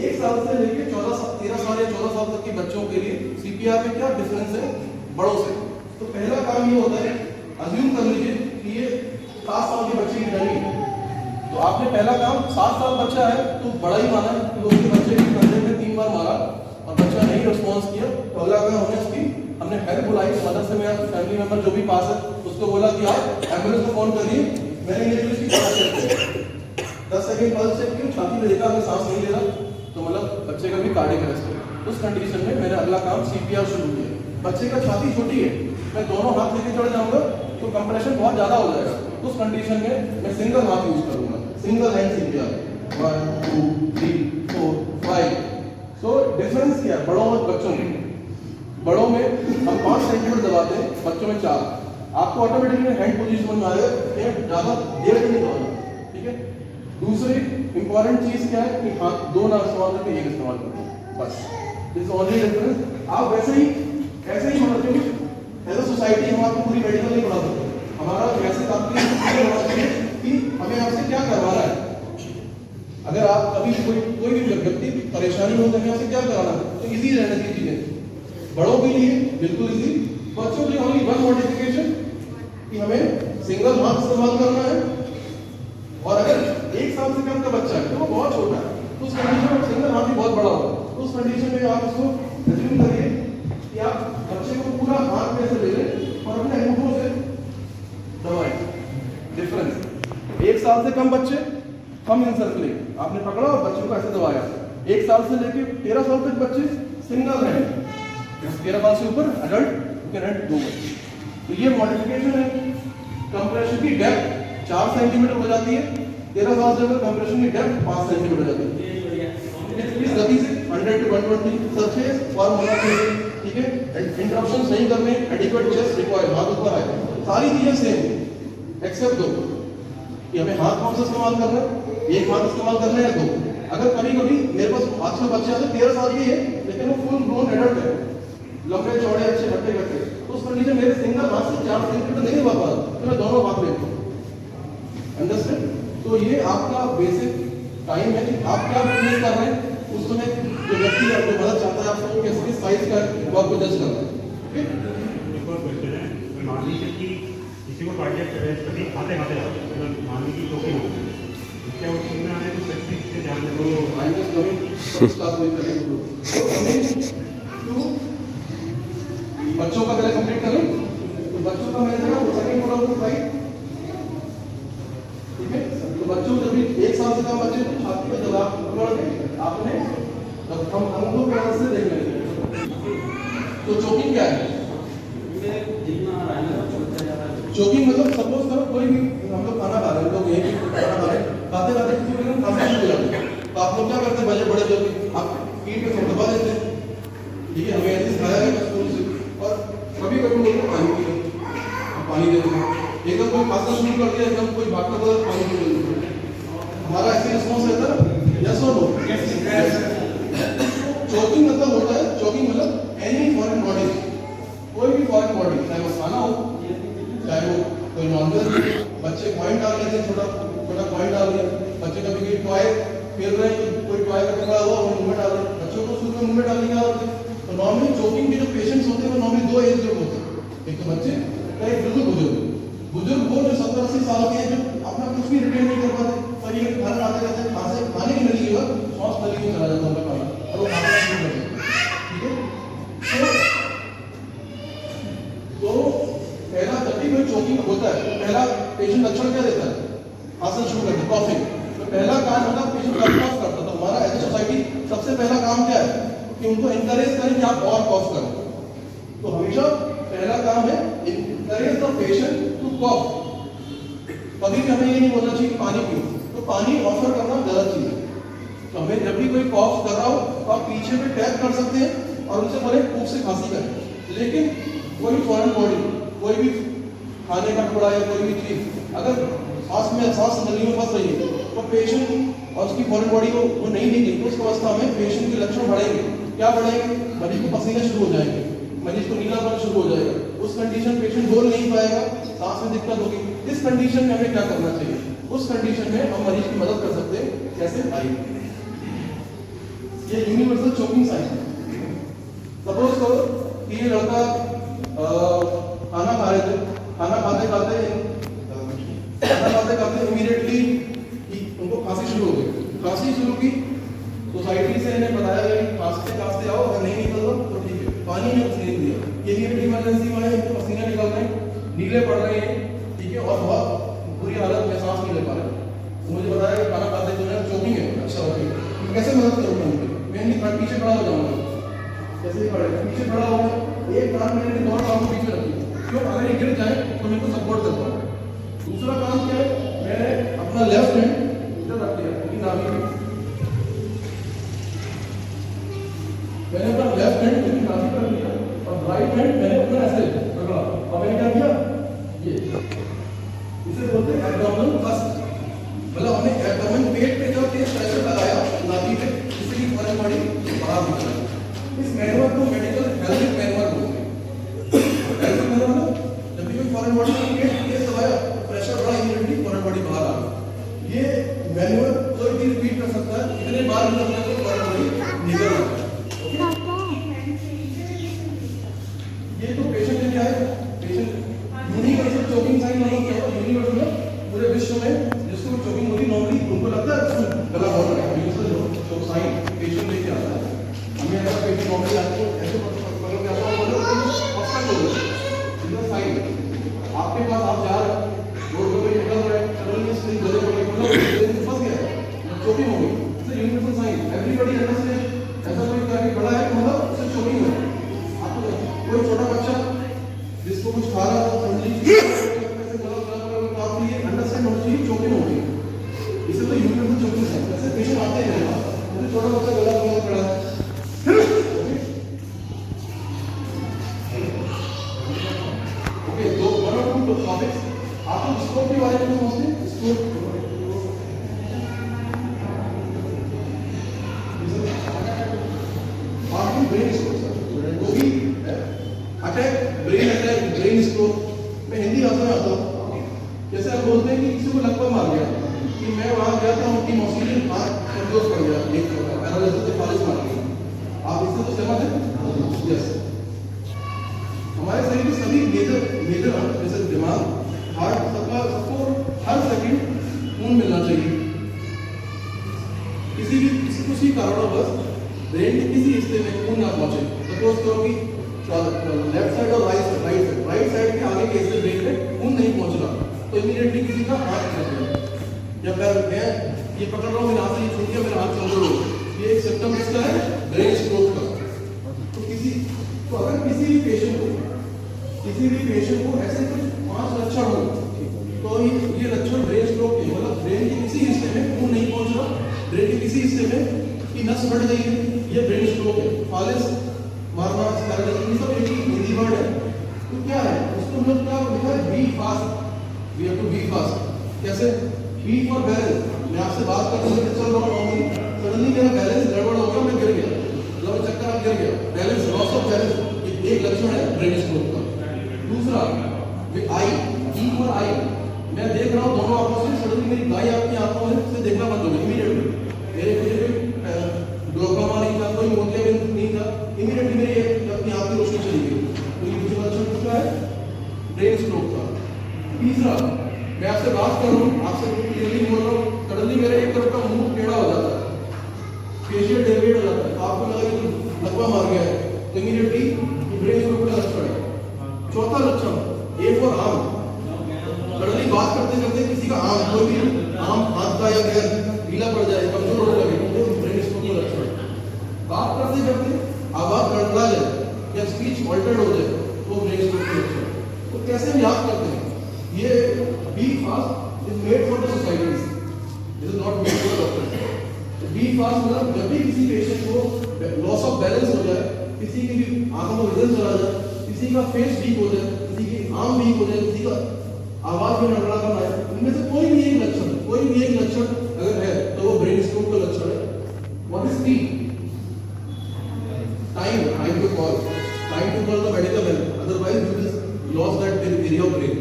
1 साल से लेकर 13 साल या 14 साल तक के बच्चों के लिए सीपीआर में क्या डिफरेंस है बड़ों से। तो पहला काम ये होता है, अज्यूम कर लीजिए कि ये 7 साल के बच्चे की डमी है, तो आपने पहला काम 7 साल बच्चा है तो बड़ा ही माना, तो उसके बच्चे के कंधे में 3 बार मारा और बच्चा नहीं रिस्पॉन्स किया, तो अगला काम हमने हेल्प बुलाई, मदद से मेरा फैमिली मेंबर जो भी पास है उसको बोला कि आप एम्बुलेंस को फोन करिए। मैंने इमीडिएटली उसकी पल्स चेक किया, 10 सेकंड पल्स चेक किया, छाती में देखा अगर सांस नहीं ले रहा तो मतलब बच्चे का भी कार्डियक अरेस्ट है। उस कंडीशन में मैंने अगला काम सीपीआर शुरू किया। बच्चे का छाती छोटी है, मैं दोनों हाथ लेके चढ़ जाऊंगा तो कंप्रेशन बहुत ज्यादा हो जाएगा, उस कंडीशन में मैं सिंगल हाथ यूज करूंगा, single hand CPR, 1 2 3 4 5। So difference क्या है बड़ों और बच्चों में? बड़ों में हम 5 सेंटीमीटर दबाते हैं, बच्चों में 4। आपको ऑटोमेटिकली हैंड पोजीशन में आएगा, ज्यादा देर नहीं दबाना, ठीक है। दूसरी इंपॉर्टेंट चीज क्या है कि हाथ 2 ना इस्तेमाल करके 1 इस्तेमाल करते हैं, बस दिस ओनली डिफरेंस। आप वैसे ही ऐसे ही होना चाहिए। एज अ सोसाइटी हम आपको पूरी मेडिकल नहीं पढ़ा सकते, हमारा मैसेज आपके लिए होना चाहिए कि हमें आपसे क्या करवाना है। अगर आप कभी कोई भी व्यक्ति परेशानी हो तो हमें आपसे क्या कराना है, तो इजी रहना चाहिए चीजें। बड़ों के लिए बिल्कुल इजी, बच्चों के लिए ओनली वन मॉडिफिकेशन कि हमें सिंगल हाथ इस्तेमाल करना है। और अगर 1 साल से कम का बच्चा है तो वो बहुत छोटा है, तो उस कंडीशन में सिंगल हाथ भी बहुत बड़ा होगा, तो उस कंडीशन में आप उसको एज्यूम करिए कि आप बच्चे को पूरा हाथ में से ले लें और अपने अंगूठों से दबाएं। डिफरेंस 1 साल से कम बच्चे हम इनसर्कुलेट, आपने पकड़ा और बच्चों को ऐसे दबाया। 1 साल से लेके 13 साल तक बच्चे सिंगल हैंड, 13 साल से ऊपर एडल्ट कैन हैंड 2 बच्चे। तो ये मॉडिफिकेशन है। कंप्रेशन की डेप्थ 4 सेंटीमीटर हो जाती है, 13 साल से कंप्रेशन की डेप्थ 5 सेंटीमीटर हो जाती है। इस गति से 100 to 120 सरफेस फॉर्मूला से, ठीक है। इंटरप्शन नहीं करने, एडिक्वेट चेस्ट रिक्वायर्ड, हाथ ऊपर आए, सारी चीजें सेम एक्सेप्ट दो कि हमें हाथ कौन सा इस्तेमाल करना है, एक हाथ इस्तेमाल करना है या 2। अगर कभी कभी मेरे पास आजकल बच्चे आते 13 साल के हैं लेकिन वो फुल ग्रोन एडल्ट है, लंबे चौड़े अच्छे हट्टे कट्टे, तो उस कंडीशन मेरे सिंगल हाथ से 4 सेंटीमीटर नहीं दबा पा रहा, तो मैं दोनों हाथ लेता हूँ। अंडरस्टैंड? तो ये आपका बेसिक टाइम है कि आप क्या फिटनेस कर रहे हैं, उस समय जो व्यक्ति आपको मदद चाहता है आपको किस साइज का वो आपको जज करना है। ओके, एक और क्वेश्चन है, मान लीजिए कि किसी को कार्डियक अरेस्ट कभी खाते खाते मतलब मान लीजिए चोकिंग हो गई, क्या उस में आने को सेफ्टी से ध्यान रखो। I was coming first class में करेंगे तो कमिंग टू बच्चों का पहले कंप्लीट करें। तो बच्चों का मैंने देखा सेकंड मोड ऑफ राइट, ठीक है। तो बच्चों जब भी 1 साल से कम बच्चे को छाती पे दबाव पकड़ के आपने तब हम अंगूठों के मदद से देख लेंगे। तो चोकिंग क्या है? चोकिंग मतलब सपोज करो कोई भी हम लोग खाना खा रहे हैं, लोग यहीं पे खाना खा रहे हैं, खाते खाते किसी को खांसी शुरू हो जाती है, तो आप लोग क्या करते हैं, बड़े बड़े लोग आप पीठ पे दबा देते हैं, ठीक है। हमें ऐसे सिखाया गया स्कूल से। और कभी कभी लोग को पानी पी लेते हैं, पानी दे देते हैं, एकदम कोई खांसना शुरू कर दिया, एकदम कोई भागता हुआ पानी पी लेते हैं, हमारा ऐसे रिस्पॉन्स रहता है यस और नो। चोकिंग मतलब होता है, चोकिंग मतलब एनी फॉरेन बॉडी, कोई भी फॉरेन बॉडी, चाहे वो खाना हो चाहे वो कोई नॉनवेज, बच्चे पॉइंट डाल लेते हैं, छोटा छोटा पॉइंट डाल दिया, बच्चे कभी कोई टॉय खेल रहे हैं, कोई टॉय का टुकड़ा हुआ वो मुंह में डाल रहे हैं, बच्चों को शुरू में मुंह में डालने की आदत है। तो नॉर्मली चोकिंग के जो पेशेंट्स होते हैं वो नॉर्मली 2 एज ग्रुप होते हैं, एक तो बच्चे, एक बिल्कुल बुजुर्ग वो जो 70-80 साल के हैं, जो अपना कुछ भी रिटेन नहीं कर पाते, पर ये खाना खाते खाते खाने की नली के बाद श्वास नली में चला जाता है उनका खाना, और वो खाना शुरू कर देते हैं, ठीक है। तो पहला जब भी कोई चोकिंग होता है तो पहला पेशेंट लक्षण क्या देता है, हासिल शुरू करते कॉफिंग। तो पहला काम होता है पेशेंट कॉफ करता है, तो हमारा एज ए सोसाइटी सबसे पहला काम क्या है कि उनको इंकरेज करें कि आप और कॉफ करें। तो हमेशा पहला काम है इंकरेज द पेशेंट टू कॉफ। कभी भी हमें ये नहीं बोलना चाहिए कि पानी पियो, तो पानी ऑफर करना गलत चीज है। तो हमें जब भी कोई कॉफ कर रहा हो तो आप पीछे पे टैप कर सकते हैं और उनसे बोले खूब से खांसी करें, लेकिन कोई भी फॉरेन बॉडी, कोई भी खाने का टुकड़ा या कोई भी चीज अगर सांस नली में फंस रही है तो पेशेंट और उसकी फॉरेन बॉडी को वो नहीं निकली, तो उस अवस्था में पेशेंट के लक्षण बढ़ेंगे। क्या बढ़ेंगे? मरीज को पसीने शुरू हो जाएंगे, मरीज को नीलापन शुरू हो जाएगा, उस कंडीशन पेशेंट बोल नहीं पाएगा, सांस में दिक्कत होगी। इस कंडीशन में हमें क्या करना चाहिए? उस कंडीशन में हम मरीज की मदद कर सकते हैं। कैसे? आइए, ये यूनिवर्सल चोकिंग साइन है। सपोज करो कि ये लड़का खाना खा रहे थे, खाना खाते खाते इमीडिएटली उनको खांसी शुरू हो गई। खांसी शुरू की, सोसाइटी से इन्हें बताया गया कि खांसते आओ, अगर नहीं निकल रहा तो ठीक है, पानी में कुछ नहीं दिया, ये भी इमरजेंसी में है, इनको पसीने निकल रहे हैं, नीले पड़ रहे हैं, ठीक है, और बहुत बुरी हालत में सांस नहीं ले पा रहे। तो मुझे बताया कि खाना खाते जो है चोकिंग है। अच्छा ओके, तो कैसे मदद करूँगा उनको? मैं नहीं पीछे खड़ा हो जाऊँगा, कैसे ही खड़े पीछे खड़ा होगा, एक काम मैंने दोनों काम को पीछे रखी, क्यों? अगर ये गिर जाए तो मैं इनको सपोर्ट कर पाऊँ। दूसरा काम क्या है, मैंने अपना लेफ्ट हैंड इधर रख दिया, नाभि में मैंने अपना लेफ्ट हैंड नाभि पर रख दिया और राइट हैंड मैंने अपना ऐसे पकड़ा और मैंने क्या किया, ये इसे बोलते हैं एब्डोमिनल थ्रस्ट। मतलब हमने एब्डोमेन पेट पे जो प्रेशर लगाया नाभि पे, जिससे कि फॉरेन बॉडी बाहर निकल। इस मैनुअल को मेडिकल हेल्थ मैनुअल बोलते हैं। हमारा आपको ये अंडरस्टैंड होना चाहिए चोकिंग होगी, इसे तो यूट्यूब में चोकिंग है, ऐसे पेशेंट आते हैं मेरे पास, मुझे छोटा मोटा गला बहुत बड़ा है। ओके, दो वन और टू टॉपिक्स आपको स्कोप के बारे में समझते हैं। स्कोप आपकी ब्रेन स्ट्रोक सर, वो भी अटैक, ब्रेन स्ट्रोक। मैं हिंदी भाषा में आता हूँ। जैसे आप बोलते हैं कि किसी को लकवा मार गया, कि मैं वहाँ गया था, उनकी मौसीली हाथ कमजोर पड़ गया, एक पैरालिसिस से फालिस मार गया। आप इससे तो सहमत हैं? यस। हमारे शरीर के सभी मेजर जैसे दिमाग, हार्ट, सबको हर सेकंड खून मिलना चाहिए। किसी कारणवश ब्रेन के किसी हिस्से में खून ना पहुंचे, सपोज करो कि लेफ्ट साइड और राइट साइड के आगे के हिस्से ब्रेन में खून नहीं पहुंच रहा, तो इमीडिएटली किसी का हाथ फंस गया, या मैं ये पकड़ रहा हूँ, मेरे हाथ से ये छूट गया, मेरा हाथ कमजोर हो गया, ये एक सिम्टम किसका है? ब्रेन स्ट्रोक का। तो अगर किसी भी पेशेंट को ऐसे कुछ 5 लक्षण हो, तो ये लक्षण ब्रेन स्ट्रोक के, मतलब ब्रेन के किसी हिस्से में खून नहीं पहुंच रहा, ब्रेन के किसी हिस्से में की नस फट गई है, ये ब्रेन स्ट्रोक है। फालिस मारना, पैरालिसिस, सब एक ही हिंदी वर्ड है। तो क्या है उसको हम लोग क्या लिखा है? Be fast, we have to be fast. कैसे? B for balance. मैं आपसे बात कर रहा हूँ, चल रहा हूँ, सडनली मेरा बैलेंस गड़बड़ हो गया, मैं गिर गया, मतलब चक्कर आ गिर गया, बैलेंस, लॉस ऑफ बैलेंस, एक लक्षण है ब्रेन स्ट्रोक का। दूसरा आई, ई फॉर आई, मैं देख रहा हूँ दोनों आंखों से, सडनली मेरी दाई आपकी आंखों से देखना बंद हो गई इमीडिएटली। मेरे मुझे ग्लोकोमा नहीं था, कोई मोतियाबिंद नहीं था, इमीडिएटली मेरी अपनी आंख की रोशनी चली गई। तो ये दूसरा लक्षण किसका है? ब्रेन स्ट्रोक का। तीसरा, मैं आपसे बात कर रहा हूँ, आपसे क्लियरली बोल रहा हूँ, सडनली मेरे एक तरफ का मुंह टेढ़ा हो जाता है, फेशियल डेविएट हो जाता है, तो आपको लगा कि लकवा मार गया है, तो इमीडिएटली ब्रेन स्ट्रोक का लक्षण है। चौथा लक्षण, ए फॉर आर्म, सडनली बात करते करते किसी का आर्म, कोई भी आर्म, हाथ का या पैर ढीला पड़ जाए, कमजोर होने लगे, तो ब्रेन स्ट्रोक का लक्षण है। बात करते करते आवाज गड़बड़ा जाए या स्पीच ऑल्टर्ड हो जाए, तो ब्रेन स्ट्रोक का लक्षण है। तो कैसे हम याद करते हैं? ये be fast is made for the societies, it is not made for doctors. Be fast मतलब जब भी किसी पेशेंट को लॉस ऑफ बैलेंस हो जाए, किसी की भी आंखों में विजन चला जाए, किसी का फेस वीक हो जाए, किसी की आर्म वीक हो जाए, किसी का आवाज में नड़बड़ापन आए, इनमें से कोई भी एक लक्षण अगर है तो वो ब्रेन स्ट्रोक का लक्षण है। What is T? Time to call the medical help, otherwise you will loss that area of brain.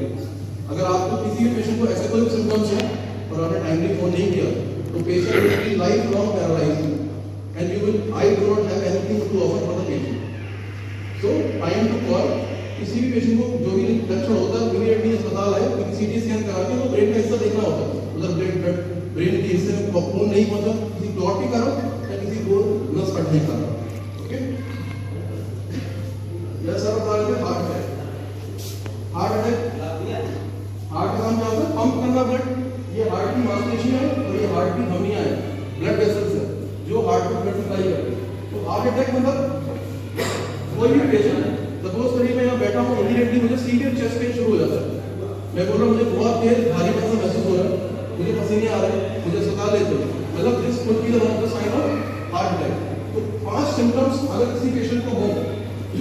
अगर आपको किसी भी पेशेंट को ऐसे कोई सिम्टम्स है और आपने टाइमली फोन नहीं किया, तो patient will be life long paralysed and I do not have anything to offer for the patient. So time to call, किसी भी पेशेंट को जो भी लक्षण होता है इमीडिएटली अस्पताल है, क्योंकि सीटी स्कैन करा के वो ब्रेन का हिस्सा देखना होता है, उधर ब्रेन के हिस्से में खून नहीं पहुंचा, किसी क्लॉट के कारण या किसी को नस फटने के कारण। ओके, यह सब बता रहे थे हार्ट अटैक का काम क्या होता है? पंप करना ब्लड। ये हार्ट की मांसपेशियां है और ये हार्ट की धमनियां हैं, ब्लड वेसल्स है जो हार्ट को ब्लड सप्लाई करते हैं। तो हार्ट अटैक मतलब कोई भी पेशेंट, सपोज करिए मैं यहाँ बैठा हूँ, इमीडिएटली मुझे सीवियर चेस्ट पेन शुरू हो जाता है, मैं बोल रहा हूँ मुझे बहुत तेज भारी सा महसूस हो रहा है, मुझे पसीने आ रहे हैं, मुझे अस्पताल लेते हो, मतलब this could be the one of the sign of heart attack. तो 5 सिम्टम्स अगर किसी पेशेंट को हो,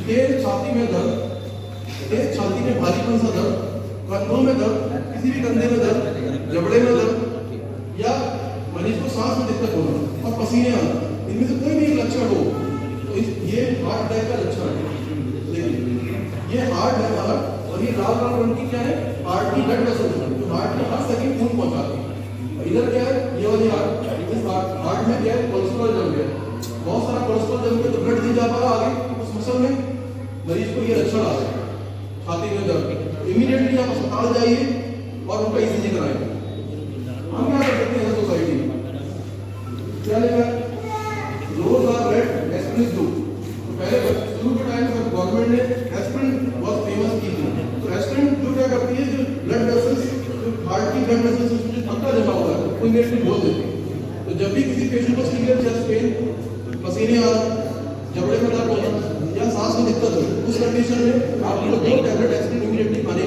तेज छाती में दर्द, तेज छाती में भारीपन सा दर्द, कंधों में दर्द, किसी भी कंधे में दर्द, जबड़े में दर्द, या मरीज को सांस में दिक्कत होना और पसीने आना, इनमें से कोई भी एक लक्षण हो, तो ये हार्ट अटैक का लक्षण है। देखिए ये हार्ट है हार्ट, और ये लाल रंग की क्या है? हार्ट की ब्लड वेसल्स है, जो हार्ट में हर सेकंड खून पहुंचाती है। इधर क्या है? ये वाली हार्ट, इस हार्ट में क्या है? कोलेस्ट्रॉल जम गया, बहुत सारा कोलेस्ट्रॉल जम गया, तो ब्लड नहीं जा पा रहा आगे उस मसल में, मरीज को ये लक्षण आ रहे हैं, छाती में दर्द। इमीडिएटली आप अस्पताल जाइए और उनका ईसीजी कराएंगे। हम क्या कर सकते हैं सोसाइटी में? क्या लिखा? रोज आर रेड, एस्पिरिन डू। तो पहले शुरू के टाइम में गवर्नमेंट ने एस्पिरिन बहुत फेमस की थी। तो एस्पिरिन जो क्या करती है, जो ब्लड वेसल्स, जो हार्ट की ब्लड वेसल्स उसमें पक्का जमा हुआ है, वो इमीडिएटली बोल देती है। तो जब भी किसी पेशेंट को सीवियर चेस्ट पेन, पसीने आना, जबड़े में दर्द होना या सांस में दिक्कत हो, उस कंडीशन में आपको 2 टैबलेट एस्पिरिन इमीडिएटली खाने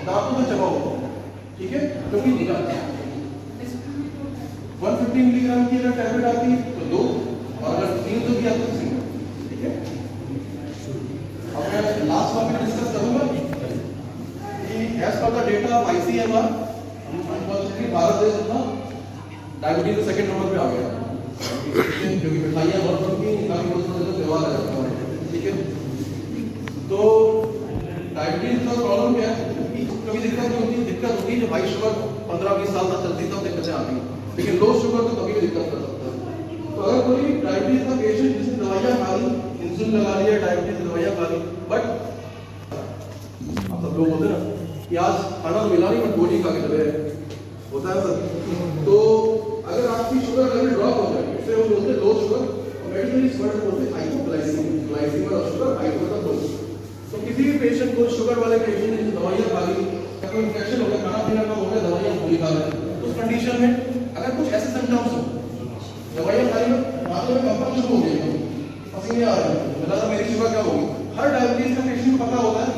दांतों में चबा होगा, ठीक है, क्योंकि 150 मिलीग्राम की अगर टैबलेट आती है तो 2, और अगर 300 की आती है तो 3, ठीक है। अब मैं लास्ट टॉपिक डिस्कस करूंगा कि as per the data of ICMR unfortunately Bharat देश अपना डायबिटीज के सेकंड नंबर पे आ गया, क्योंकि मिठाइयाँ बहुत कम की, काफी बहुत त्योहार आ जाता है, ठीक है। तो डायबिटीज का प्रॉब्लम क्या है कि कभी दिक्कत होती है जब हाई शुगर 15-20 साल तक चलती तब दिक्कतें आती हैं, लेकिन लो शुगर तो कभी भी दिक्कत कर सकता है। तो अगर कोई डायबिटीज का पेशेंट जिसने दवाइयाँ खा ली, इंसुलिन लगा लिया, डायबिटीज दवाइयाँ खा ली, बट आप सब लोग होते हैं ना कि आज खाना तो मिला नहीं, बट गोली खा के चले होता है सर। तो अगर आपकी शुगर लेवल ड्रॉप हो जाए, इससे वो बोलते हैं लो शुगर, और मेडिकली इस वर्ड बोलते हैं हाइपोग्लाइसीमिया और शुगर हाइपो का लो। तो किसी भी पेशेंट को, शुगर वाले पेशेंट ने दवाइयाँ खा ली, या कोई इन्फेक्शन हो गया, खाना पीना कम हो गया, दवाइयाँ गोली खा रहे हैं, उस कंडीशन में अगर कुछ ऐसे सिम्टम्स हो, दवाइयाँ खा ली, हाथों में कंपन शुरू हो गई, पसीने आ रहे हैं, बता मेरी शुगर क्या होगी। हर डायबिटीज का पेशेंट को पता होता है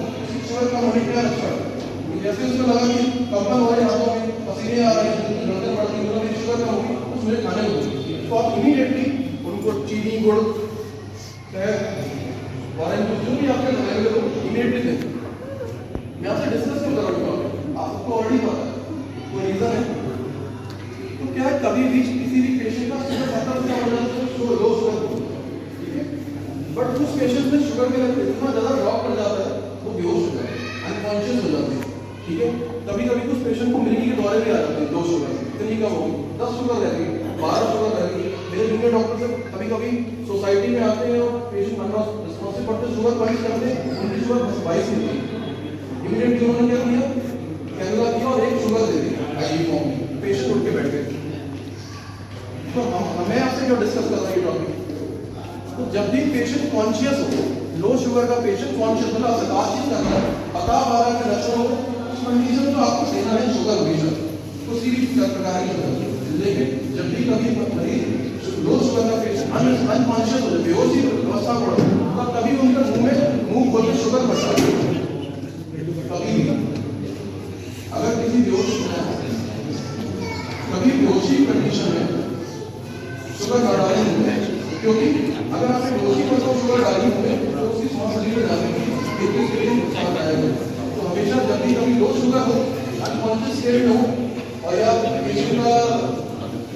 शुगर कम होने का लक्षण, जैसे उसको लगा कि कंपन हो रहे हाथों में, पसीने आ रहे हैं, गर्दन बढ़ती है, मेरी शुगर कम होगी, तो मुझे खाने होगी, तो आप इमीडिएटली उनको चीनी, गुड़, ऑरेंज जूस जो भी आपके अवेलेबल हो इमीडिएटली दें। मैं आपसे डिस्कस क्यों कर रहा हूँ, आपको ऑलरेडी पता है कोई रीजन है। तो क्या है, कभी भी किसी भी पेशेंट का शुगर 70 हो जाता है, शुगर लो शुगर, ठीक है, बट उस पेशेंट में शुगर के लेवल इतना ज़्यादा ड्रॉप कर जाता है वो बेहोश हो जाता है, अनकॉन्शियस हो जाते हैं, ठीक है। कभी कभी कुछ पेशेंट को मिर्गी के दौरे भी आ जाते हैं, 2 शुगर इतनी कम होगी, 10 शुगर रहेगी, 12 शुगर रहेगी। मेरे जूनियर डॉक्टर से कभी कभी सोसाइटी में आते हैं और पेशेंट रिस्पॉन्सिव पड़ते शुगर पॉइंट करते हैं, उनकी शुगर 22 मिलती है, इमीडिएटली उन्होंने क्या किया, कैनुला किया और एक शुगर दे दी IV फॉर्म में, पेशेंट उठ के बैठ गए। तो हमें आपसे जो डिस्कस कर रहा है ये टॉपिक, तो जब भी पेशेंट कॉन्शियस हो, लो शुगर का पेशेंट कॉन्शियस मतलब आपसे बातचीत कर रहा है, बता पा रहा है कि लक्षण हो, उस कंडीशन में आपको देना है शुगर विजन, किसी भी प्रकार की। लेकिन जब भी कभी मरीज लो शुगर का पेशेंट अनकॉन्शियस हो जाए, बेहोशी अवस्था में पड़े, तब कभी उनके मुंह खोल के शुगर बढ़ता है। कभी भी अगर किसी बेहोशी कंडीशन में शुगर डालने होंगे, क्योंकि अगर आपने बेहोशी पर तो शुगर डाली होंगे तो उसकी सांस में डालने की किडनी के लिए नुकसान आएगा। तो हमेशा जब भी कभी लो शुगर हो, अनकॉन्शियस स्टेट हो, और या पेशेंट का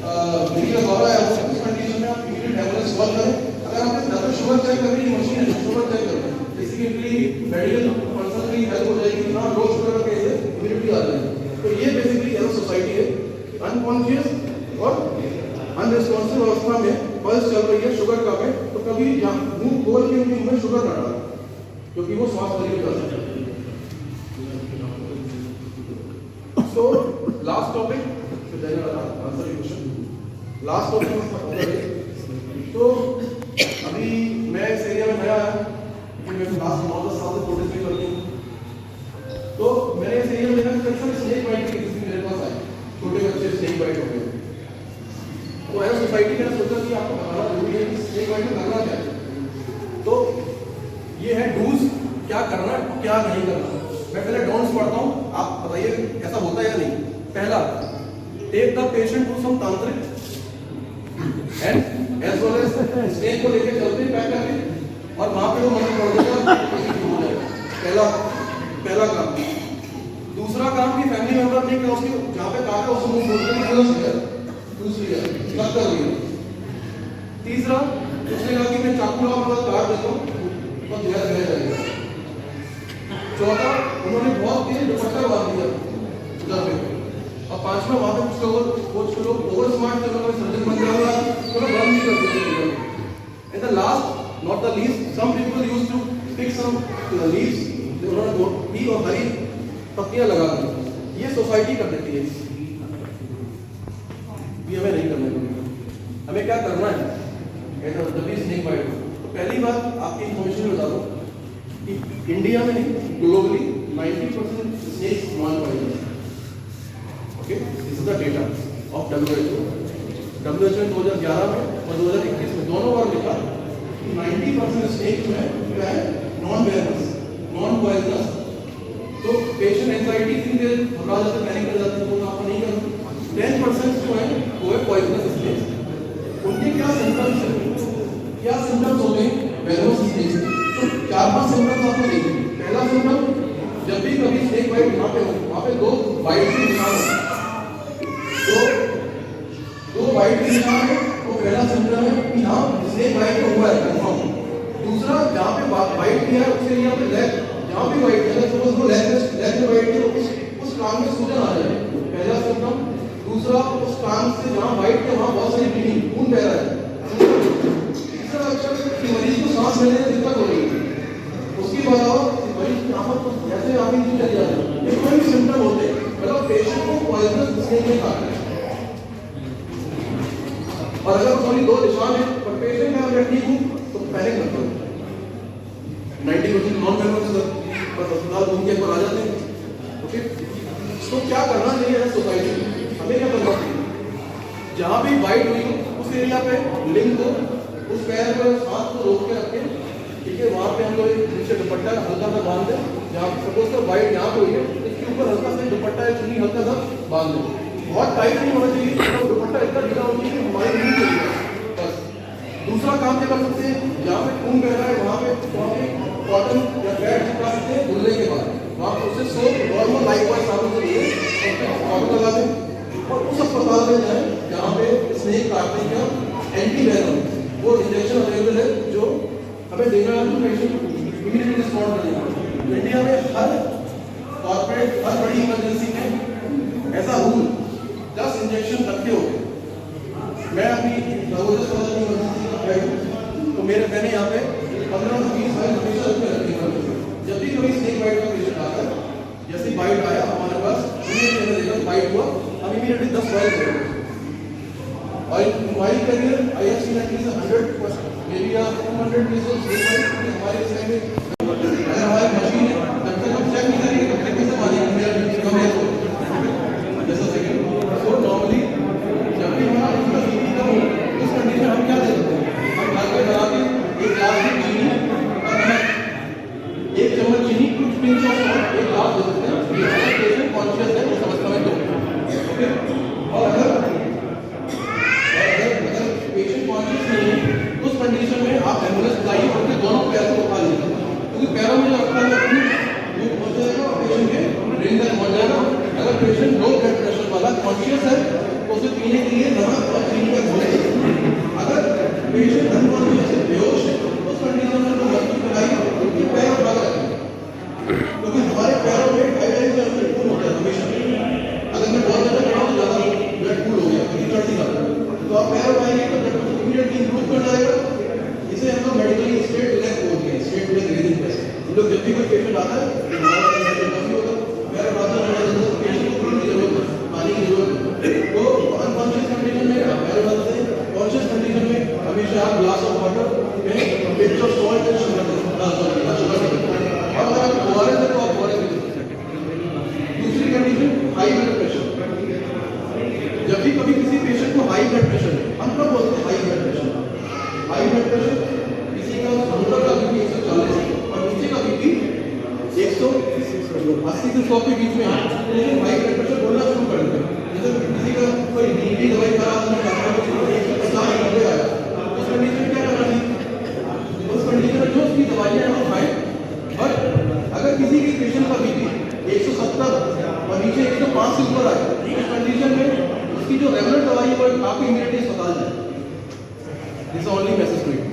मेडिकल दौरा है, उस कंडीशन में आप इमीडिएट एम्बुलेंस कॉल करें। अगर आपने ज़्यादा शुगर चेक करने की मशीन है, शुगर चेक करें, बेसिकली मेडिकल पर्सन की हेल्प हो जाएगी, ना लो शुगर का केस है इमीडिएटली आ जाएगी। तो ये बेसिकली एज सोसाइटी है, अनकॉन्शियस और अनरिस्पॉन्सिव अवस्था में पल्स चल रही है, शुगर कम है, तो कभी मुंह खोल के उनके मुंह में शुगर ना डालें, क्योंकि वो श्वास लेने कर सकते हैं। So last topic, आंसर ये क्वेश्चन, लास्ट टॉपिक तो अभी मैं इस एरिया में नया है, मैं लास्ट 9-10 साल से प्रोटेस्ट भी करती हूँ। तो मैंने इस एरिया में देखा कि अक्सर स्नेक बाइट के केसेस मेरे पास आए, छोटे बच्चे स्नेक बाइट हो गए। तो एज सोसाइटी मैंने सोचा कि आपको बताना जरूरी है कि स्नेक बाइट में करना क्या है। तो ये है डूज, क्या करना है क्या नहीं करना। मैं पहले डोंट्स पढ़ता हूँ, आप बताइए ऐसा होता है या नहीं। पहला, take the patient to some tantric and as well as snake को लेके चलते पैक करके, और वहां पे वो मंत्र पढ़ देगा, पहला काम। दूसरा काम कि फैमिली मेंबर ने कि उसके जहाँ पे काटा उसको मुंह खोल के दूसरी है कट कर दिया। तीसरा, उसने कहा कि मैं चाकू लगा मतलब काट देता हूँ तो जहर बह जाएगा। चौथा, उन्होंने बहुत तेज दुपट्टा बांध दिया उधर पे। और पांचवा, वहां पे कुछ लोग ओवर स्मार्ट थे, उन्होंने सर्जन बन गया था, तो बंद नहीं कर दिया। And the last not the least, some people use to pick some leaves, उन्होंने गोटी और हरी पत्तियां लगा दी। ये सोसाइटी कर देती है, ये हमें नहीं करना है। हमें क्या करना है जब भी स्नेक बाइट हो। तो पहली बात आपकी इन्फॉर्मेशन बता दो कि इंडिया में नहीं, globally 90% snakes non poisonous. Okay, this is the data of WHO। WHO ने 2011 में और 2021 में दोनों बार लिखा कि 90% स्नेक्स में क्या है, नॉन वेनस, नॉन पॉइजनस। तो पेशेंट एंजाइटी इतनी देर घबरा जाते हैं, पैनिक कर जाते हैं, वो आपको नहीं करना। 10% जो है वो है पॉइजनस स्टेज। उनके क्या सिम्टम्स हैं, क्या सिम्टम्स होते हैं वेनोस स्टेज के? तो 4-5 सिम्टम्स आपको देखेंगे। पहला सिम्टम, जब भी कभी स्नेक बाइट वहाँ पे हो, वहाँ पे 2 बाइट के निशान हो, दो बाइट के निशान है, तो पहला सिम्टम है कि हाँ स्नेक बाइट तो हुआ है कंफर्म। दूसरा, जहाँ पे बाइट किया है उस एरिया पे लेग, जहाँ पे बाइट किया है सपोज वो लेग में बाइट किया तो उस कान में सूजन आ जाए, पहला सिम्टम। दूसरा, उस कान से जहाँ बाइट किया वहाँ बहुत सारी ब्लीडिंग, खून बह रहा है। तीसरा लक्षण कि मरीज को सांस लेने में दिक्कत हो रही है। उसके बाद मरीज की आंखों को जैसे आंखें नीचे चली जाती है, ये कोई भी सिम्टम होते हैं, मतलब पेशेंट को पॉइजनस स्नेक ने काटा है। और अगर कोई 2 निशान है पर पेशेंट है मैं ठीक हूँ तो पैनिक मत करो। 90% नॉन वेनोस है बस अस्पताल घूम के ऊपर आ जाते हैं। ओके, तो क्या करना चाहिए सोसाइटी में, हमें क्या करना चाहिए? जहाँ भी बाइट हुई उस एरिया पे लिंग को, उस पैर पर हाथ को रोक के रखें, ठीक है। वहाँ पे हम लोग नीचे दुपट्टा हल्का सा बांध दें, जहाँ सपोज तो बाइट यहाँ पे हुई है इसके ऊपर हल्का सा दुपट्टा या चुन्नी हल्का सा बांध दें। बहुत टाइट नहीं होना चाहिए, तो दुपट्टा इतना ढीला होना चाहिए कि हमारे नहीं चलेगा बस। दूसरा काम क्या कर सकते हैं, जहाँ पे खून बह रहा है वहाँ पे कॉटन या पैड चिपका सकते हैं धुलने के बाद, वहाँ पर उससे सोप नॉर्मल लाइफ बॉय साबुन से धुले कॉटन लगा दें। और उस अस्पताल में जाए जहाँ पे स्नेक काटने का एंटी वेनम वो इंजेक्शन अवेलेबल है, जो हमें देना है तो पेशेंट को इमीडिएटली रिस्पॉन्ड करेगा। इंडिया में हर कॉर्पोरेट, हर बड़ी इमरजेंसी में ऐसा रूल 10 इंजेक्शन रखे होते हैं। मैं अभी इमरजेंसी का हेड हूँ, तो मैंने यहाँ पे 15 से 20 फाइल हमेशा रखे हैं। जब भी कभी स्नेक बाइट का पेशेंट आता है, जैसे बाइट आया हमारे पास, इमीडिएटली बाइट हुआ, हम इमीडिएटली 10 फाइल करेंगे। और in my career, I have seen at least 100%, maybe 200 cases हमारे साइड में अगर हमारी मशीन है तब तक हम चेक नहीं करेंगे तब तक कैसे मानेंगे मेरा कम है तो जैसा सेकंड। सो नॉर्मली जब भी हमारा इसका बीपी कम हो उस कंडीशन हम क्या दे सकते हैं, हम घर पे बना के 1 ग्लास में चीनी और नमक, 1 चम्मच चीनी, कुछ पिंच ऑफ सॉल्ट, 1 ग्लास दे सकते हैं। ये पेशेंट कॉन्शियस है उस अवस्था में तो ओके। और अगर उस कंडीशन में आप एम्बुलेंस बुलाइए और उनके दोनों पैर को उठा लीजिए, क्योंकि पैरों में जो रखा है वो पहुंच जाएगा और पेशेंट के ब्रेन तक पहुंच जाएगा। अगर पेशेंट लो ब्लड प्रेशर वाला कॉन्शियस है तो उसे पीने के लिए नमक और चीनी का घोले। अगर पेशेंट अनकॉन्शियस है, बेहोश है, उस कंडीशन में तो मस्ती कराइए, उनके पैर उठा कर रखिए, क्योंकि हमारे पैरों में हाइड्रेशन कूल होता है हमेशा। अगर मैं बहुत ज़्यादा खड़ा हूँ, ज़्यादा ब्लड कूल हो गया क्योंकि चढ़ती बात है, तो आप पैर उठाएंगे तो ब्लड इमीडिएटली इंप्रूव कर जाएगा। इसे हम लोग मेडिकली स्ट्रेट लेग बोलते हैं, स्ट्रेट लेग ब्रीदिंग टेस्ट। हम लोग जब भी कोई पेशेंट आता है तो हमारा काफी होता है, पैर उठाता है, पेशेंट को खून की जरूरत है, पानी की जरूरत है, तो अनकॉन्शियस कंडीशन में आप पैर उठाते हैं, कॉन्शियस कंडीशन में हमेशा आप ग्लास ऑफ वाटर में pinch of salt and sugar और अगर आप ओआरएस है तो आप ओआरएस भी दे सकते हैं। दूसरी कंडीशन हाई ब्लड प्रेशर। जब भी कभी किसी पेशेंट को हाई ब्लड प्रेशर है, हम लोग बोलते हैं high blood pressure, high blood pressure किसी का ऊपर का बीपी 140 और नीचे का बीपी 180 से 100 के बीच में है, तो हाई ब्लड प्रेशर बोलना शुरू कर देते हैं। जैसे किसी का कोई बीपी दवाई खराब नहीं करता है, 150 90 आया, उस कंडीशन में क्या करना चाहिए? उस कंडीशन में जो उसकी दवाइयाँ हैं वो खाएं। बट अगर किसी के पेशेंट का बीपी 170 और नीचे 105 से ऊपर आए, उस कंडीशन में उसकी जो रेगुलर दवाई है वो आपको इमीडिएटली अस्पताल जाए। This is only message to you.